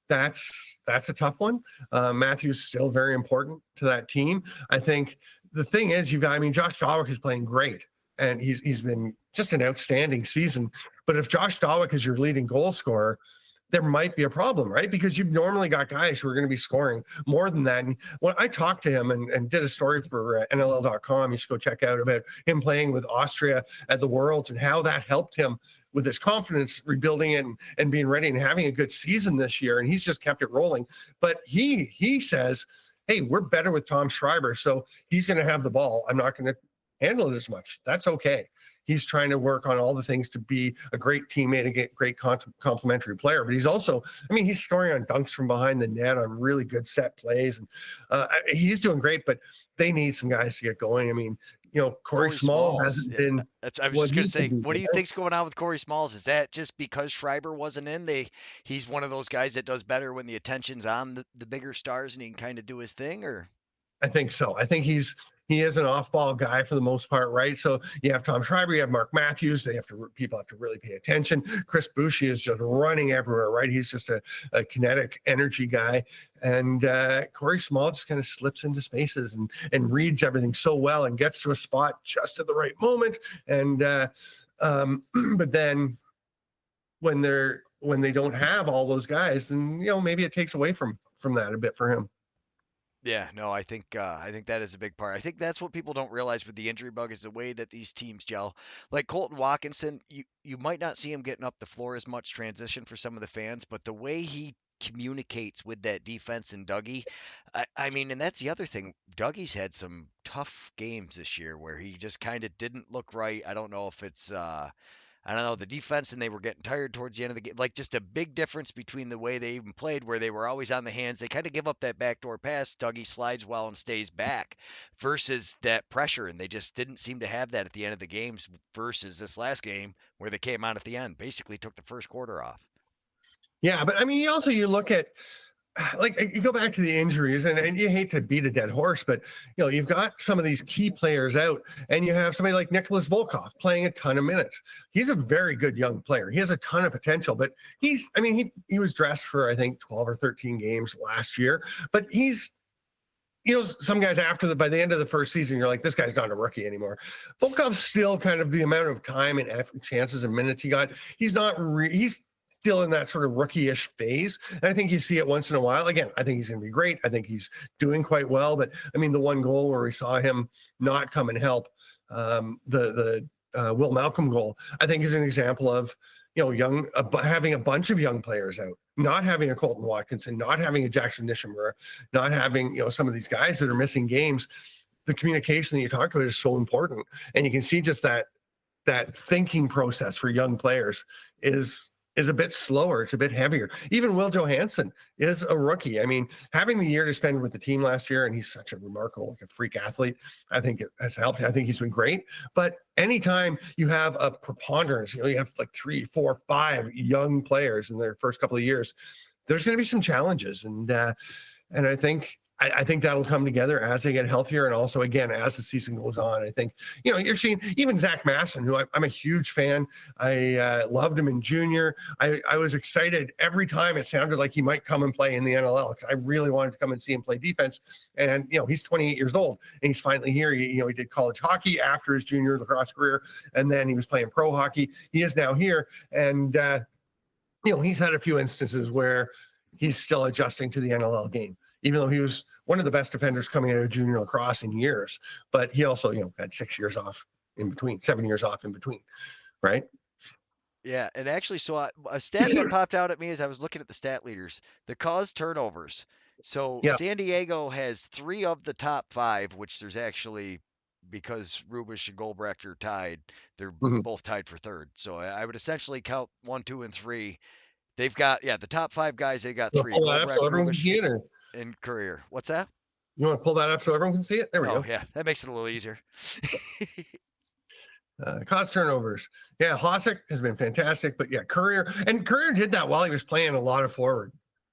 That's a tough one. Matthews still very important to that team. I think the thing is, Josh Dawick is playing great, and he's been just an outstanding season. But if Josh Dawick is your leading goal scorer, there might be a problem, right? Because you've normally got guys who are going to be scoring more than that. And when I talked to him and did a story for NLL.com, you should go check out about him playing with Austria at the Worlds and how that helped him with his confidence rebuilding and being ready and having a good season this year. And he's just kept it rolling. But he says, hey, we're better with Tom Schreiber, so he's going to have the ball. I'm not going to handle it as much. That's okay. He's trying to work on all the things to be a great teammate, a great complementary player. But he's also, he's scoring on dunks from behind the net on really good set plays. And he's doing great, but they need some guys to get going. I mean, you know, Corey Smalls hasn't been. I was just going to say, what do you think's going on with Corey Smalls? Is that just because Schreiber wasn't in? He's one of those guys that does better when the attention's on the bigger stars and he can kind of do his thing, or? I think so. I think he is an off-ball guy for the most part, right? So you have Tom Schreiber, you have Mark Matthews. People have to really pay attention. Chris Boucher is just running everywhere, right? He's just a kinetic energy guy. And Corey Small just kind of slips into spaces and reads everything so well and gets to a spot just at the right moment. And but then when they don't have all those guys, then you know maybe it takes away from that a bit for him. Yeah, no, I think that is a big part. I think that's what people don't realize with the injury bug is the way that these teams gel. Like Colton Watkinson, you might not see him getting up the floor as much transition for some of the fans, but the way he communicates with that defense and Dougie, I mean, and that's the other thing. Dougie's had some tough games this year where he just kind of didn't look right. I don't know if it's the defense, and they were getting tired towards the end of the game. Like, just a big difference between the way they even played, where they were always on the hands. They kind of give up that backdoor pass. Dougie slides well and stays back versus that pressure, and they just didn't seem to have that at the end of the games versus this last game where they came out at the end, basically took the first quarter off. Yeah, but I mean, you look at, like, you go back to the injuries and you hate to beat a dead horse, but you know, you've got some of these key players out and you have somebody like Nicholas Volkov playing a ton of minutes. He's a very good young player. He has a ton of potential, but he was dressed for, I think, 12 or 13 games last year, but he's, you know, some guys by the end of the first season, you're like, this guy's not a rookie anymore. Volkov's still kind of the amount of time and effort, chances and minutes he got. He's still in that sort of rookie-ish phase. And I think you see it once in a while. Again, I think he's going to be great. I think he's doing quite well. But I mean, the one goal where we saw him not come and help, the Will Malcolm goal, I think is an example of, you know, having a bunch of young players out, not having a Colton Watkinson, not having a Jackson Nishimura, not having, you know, some of these guys that are missing games. The communication that you talked about is so important. And you can see just that thinking process for young players is a bit slower. It's a bit heavier. Even Will Johansson is a rookie. I mean, having the year to spend with the team last year, and he's such a remarkable, like a freak athlete, I think it has helped. I think he's been great. But anytime you have a preponderance, you know, you have like 3, 4, 5 young players in their first couple of years, there's going to be some challenges. And I think I think that'll come together as they get healthier. And also, again, as the season goes on, I think, you're seeing even Zach Masson, who I'm a huge fan. I loved him in junior. I was excited every time it sounded like he might come and play in the NLL, because I really wanted to come and see him play defense. And, he's 28 years old and he's finally here. He did college hockey after his junior lacrosse career, and then he was playing pro hockey. He is now here. And, he's had a few instances where he's still adjusting to the NLL game, even though he was one of the best defenders coming out of junior lacrosse in years. But he also, had 6 years off in between, 7 years off in between, right? Yeah, and actually, so a stat that popped out at me as I was looking at the stat leaders, the caused turnovers. So Yeah. San Diego has 3 of the top 5, which there's actually, because Rubish and Goldbrecht are tied, they're both tied for third. So I would essentially count 1, 2, and 3. They've got, the top 5 guys, they got 3. Pull that up so everyone can see it, or in career. What's that? you want to pull that up so everyone can see it? There we go. Yeah, that makes it a little easier. Cause turnovers. Yeah, Hossack has been fantastic, but yeah, Courier did that while he was playing a lot of forward.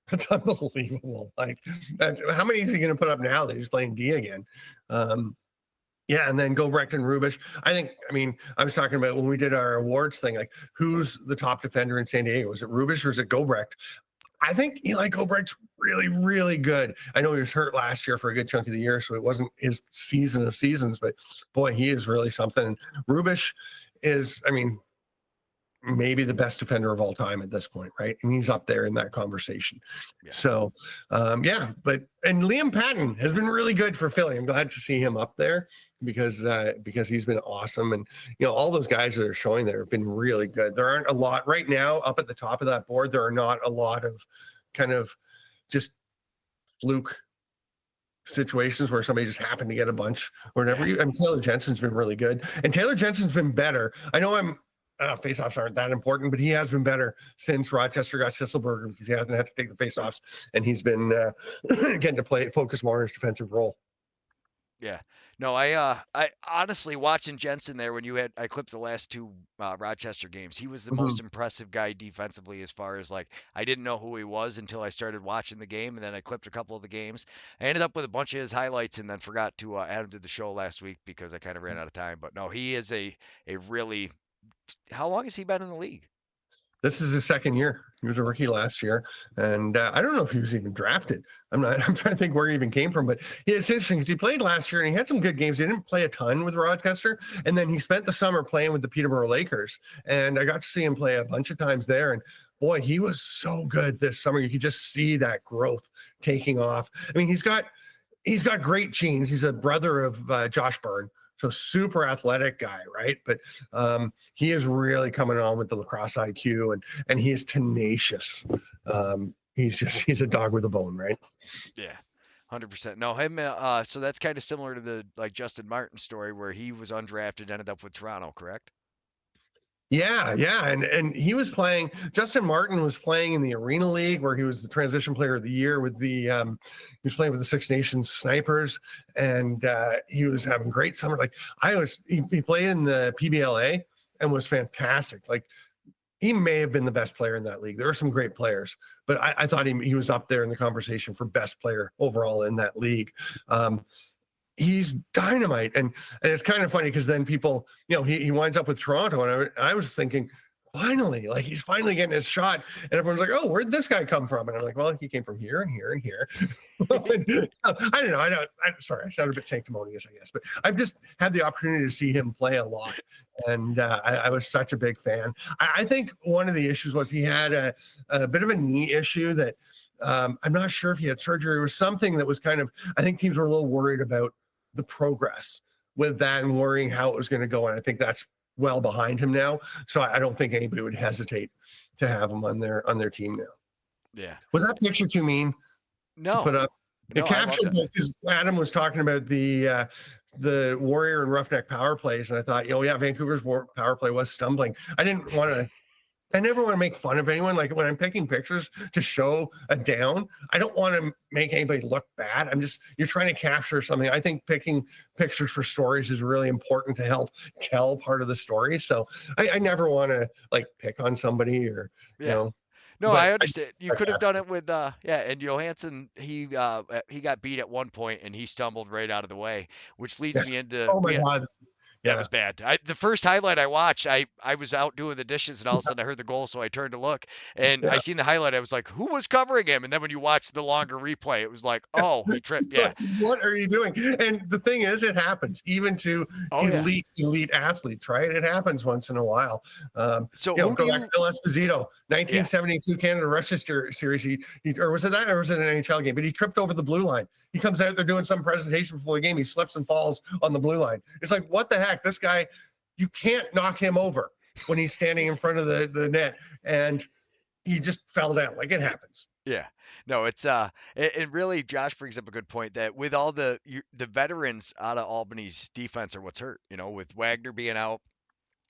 That's unbelievable. Like, how many is he going to put up now that he's playing D again? Yeah, and then Goldbrecht and Rubish. I was talking about when we did our awards thing, like, who's the top defender in San Diego? Is it Rubish or is it Goldbrecht? I think Eli Goldbrecht's really, really good. I know he was hurt last year for a good chunk of the year, so it wasn't his season of seasons, but boy, he is really something. And Rubish is, maybe the best defender of all time at this point, right? And he's up there in that conversation. Yeah. So, and Liam Patton has been really good for Philly. I'm glad to see him up there because he's been awesome. And, all those guys that are showing there have been really good. There aren't a lot right now up at the top of that board. There are not a lot of kind of just fluke situations where somebody just happened to get a bunch or whatever. Taylor Jensen's been really good, and Taylor Jensen's been better. I know face-offs aren't that important, but he has been better since Rochester got Sisselberger, because he hasn't had to take the face-offs, and he's been getting to focus more on his defensive role. Yeah. No, I honestly, watching Jensen there when I clipped the last 2 Rochester games, he was the most impressive guy defensively, as far as, like, I didn't know who he was until I started watching the game, and then I clipped a couple of the games. I ended up with a bunch of his highlights and then forgot to add him to the show last week because I kind of ran out of time. But no, he is a really, how long has he been in the league? This is his second year. He was a rookie last year, and I don't know if he was even drafted. I'm trying to think where he even came from, but it's interesting because he played last year and he had some good games. He didn't play a ton with Rochester, and then he spent the summer playing with the Peterborough Lakers, and I got to see him play a bunch of times there. And boy, he was so good this summer. You could just see that growth taking off. He's got great genes. He's a brother of Josh Byrne. So super athletic guy, right? But he is really coming on with the lacrosse IQ, and he is tenacious. He's a dog with a bone, right? Yeah, 100%. No, him. So that's kind of similar to the Justin Martin story, where he was undrafted, ended up with Toronto, correct? Yeah, and he was playing. Justin Martin was playing in the Arena League, where he was the transition player of the year with the. He was playing with the Six Nations Snipers, and he was having great summer. He played in the PBLA and was fantastic. Like, he may have been the best player in that league. There are some great players, but I thought he was up there in the conversation for best player overall in that league. He's dynamite, and it's kind of funny because then people, he winds up with Toronto, and I was thinking, finally, like, he's finally getting his shot, and everyone's like, oh, where'd this guy come from? And I'm like, well, he came from here and here and here. I don't know. Sorry, I sound a bit sanctimonious, I guess, but I've just had the opportunity to see him play a lot, and I was such a big fan. I think one of the issues was he had a bit of a knee issue that I'm not sure if he had surgery. It was something that was kind of, I think teams were a little worried about the progress with that and worrying how it was going to go. And I think that's well behind him now. So I don't think anybody would hesitate to have him on their team now. Yeah. Was that picture too mean? No. To put up? The No, caption, because Adam was talking about the Warrior and Roughneck power plays, and I thought, Vancouver's power play was stumbling. I never want to make fun of anyone. Like, when I'm picking pictures to show a down, I don't want to make anybody look bad. You're trying to capture something. I think picking pictures for stories is really important to help tell part of the story. So I never want to pick on somebody or, No, but I I understand. You could have just done it with and Johansson, he got beat at one point and he stumbled right out of the way, which leads yeah. me into Oh my God. that Yeah. was bad. The first highlight I watched, I was out doing the dishes and all of a sudden I heard the goal, so I turned to look and I Yeah. seen the highlight. I was like, who was covering him? And then when you watch the longer replay, it was like, oh, he tripped. Yeah. Like, what are you doing? And the thing is, it happens even to Oh yeah. elite athletes, right? It happens once in a while. So who do Go back you? to Phil Esposito, Yeah. 1972 Canada Russia series. Or was it that, or was it an NHL game? But he tripped over the blue line. He comes out there doing some presentation before the game. He slips and falls on the blue line. It's like, what the heck? This guy, you can't knock him over when he's standing in front of the net, and he just fell down. Like, it happens. Yeah. No, it's and really Josh brings up a good point that with all the veterans out of Albany's defense are what's hurt, with Wagner being out,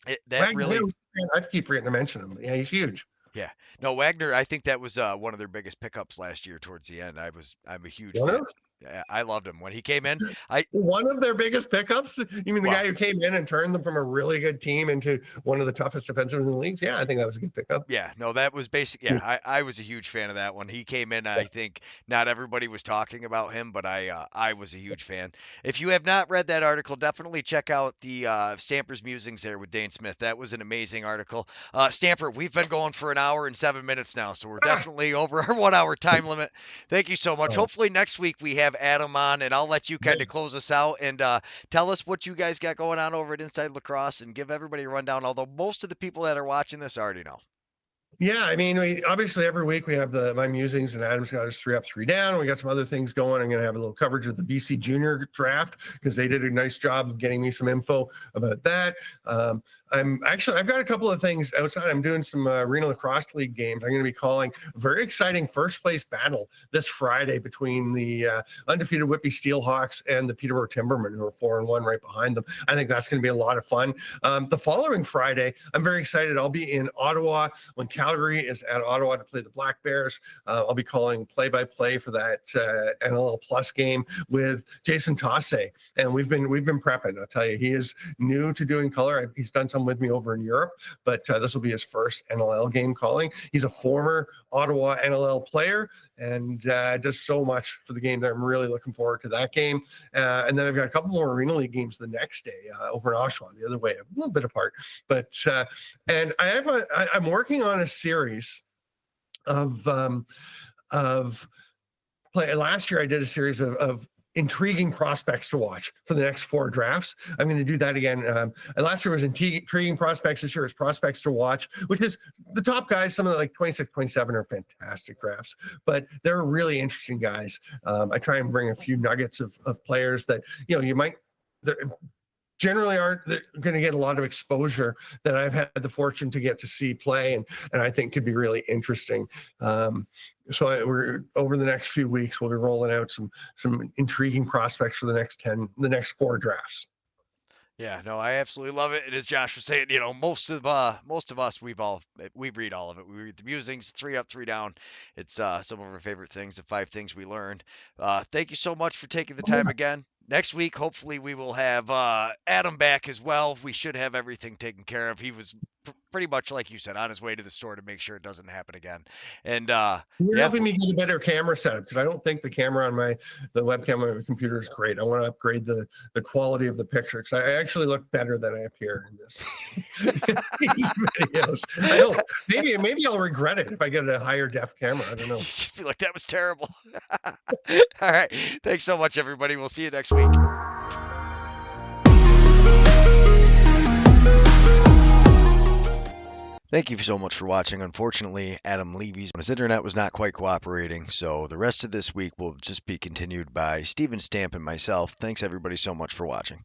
that Wagner, really I keep forgetting to mention him. Yeah, he's huge. yeah. No, Wagner, I think that was one of their biggest pickups last year towards the end. I'm a huge One fan. of Yeah, I loved him when he came in. One of their biggest pickups? You mean the Well, guy who came in and turned them from a really good team into one of the toughest defensive in the leagues? Yeah, I think that was a good pickup. yeah, no, that was basic. Yeah, I was a huge fan of that one. He came in. I think not everybody was talking about him, but I was a huge fan. If you have not read that article, definitely check out the Stamper's Musings there with Dane Smith. That was an amazing article. Stamper, we've been going for an hour and 7 minutes now, so we're definitely over our 1 hour time limit. Thank you so much. Oh. Hopefully next week we have Adam on, and I'll let you kind of close us out and tell us what you guys got going on over at Inside Lacrosse and give everybody a rundown, although most of the people that are watching this already know. Yeah, I mean, we obviously every week we have my musings, and Adam's got his 3 up, 3 down. We got some other things going. I'm going to have a little coverage of the BC Junior draft because they did a nice job of getting me some info about that. I've got a couple of things outside. I'm doing some Arena Lacrosse League games. I'm going to be calling a very exciting first place battle this Friday between the undefeated Whitby Steelhawks and the Peterborough Timbermen, who are 4-1 right behind them. I think that's going to be a lot of fun. The following Friday, I'm very excited. I'll be in Ottawa when Calgary is at Ottawa to play the Black Bears. I'll be calling play-by-play for that NLL Plus game with Jason Tasse, and we've been prepping. I'll tell you, he is new to doing color. He's done some with me over in Europe, but this will be his first NLL game calling. He's a former Ottawa NLL player and does so much for the game that I'm really looking forward to that game. And then I've got a couple more Arena League games the next day over in Oshawa, the other way, a little bit apart. But and I'm working on a series of play. Last year I did a series of intriguing prospects to watch for the next 4 drafts. I'm going to do that again. Last year was intriguing prospects. This year is prospects to watch, which is the top guys. Some of the 26, 27 are fantastic drafts, but they're really interesting guys. I try and bring a few nuggets of players that, you might, generally aren't going to get a lot of exposure that I've had the fortune to get to see play, and I think could be really interesting. So we're over the next few weeks, we'll be rolling out some intriguing prospects for the next 4 drafts. Yeah, no, I absolutely love it. And as Josh was saying, most of us, we read all of it. We read the musings, 3 up, 3 down. It's some of our favorite things, the 5 things we learned. Thank you so much for taking the time again. Next week, hopefully, we will have Adam back as well. We should have everything taken care of. He was pretty much, like you said, on his way to the store to make sure it doesn't happen again. And you're helping me get a better camera setup because I don't think the camera on the webcam on my computer is great. I want to upgrade the quality of the picture because I actually look better than I appear in this videos. I don't. Maybe I'll regret it if I get a higher def camera. I don't know. Just feel like that was terrible. All right. Thanks so much, everybody. We'll see you next week. Thank you so much for watching. Unfortunately, Adam Levy's internet was not quite cooperating, so the rest of this week will just be continued by Steven Stamp and myself. Thanks everybody so much for watching.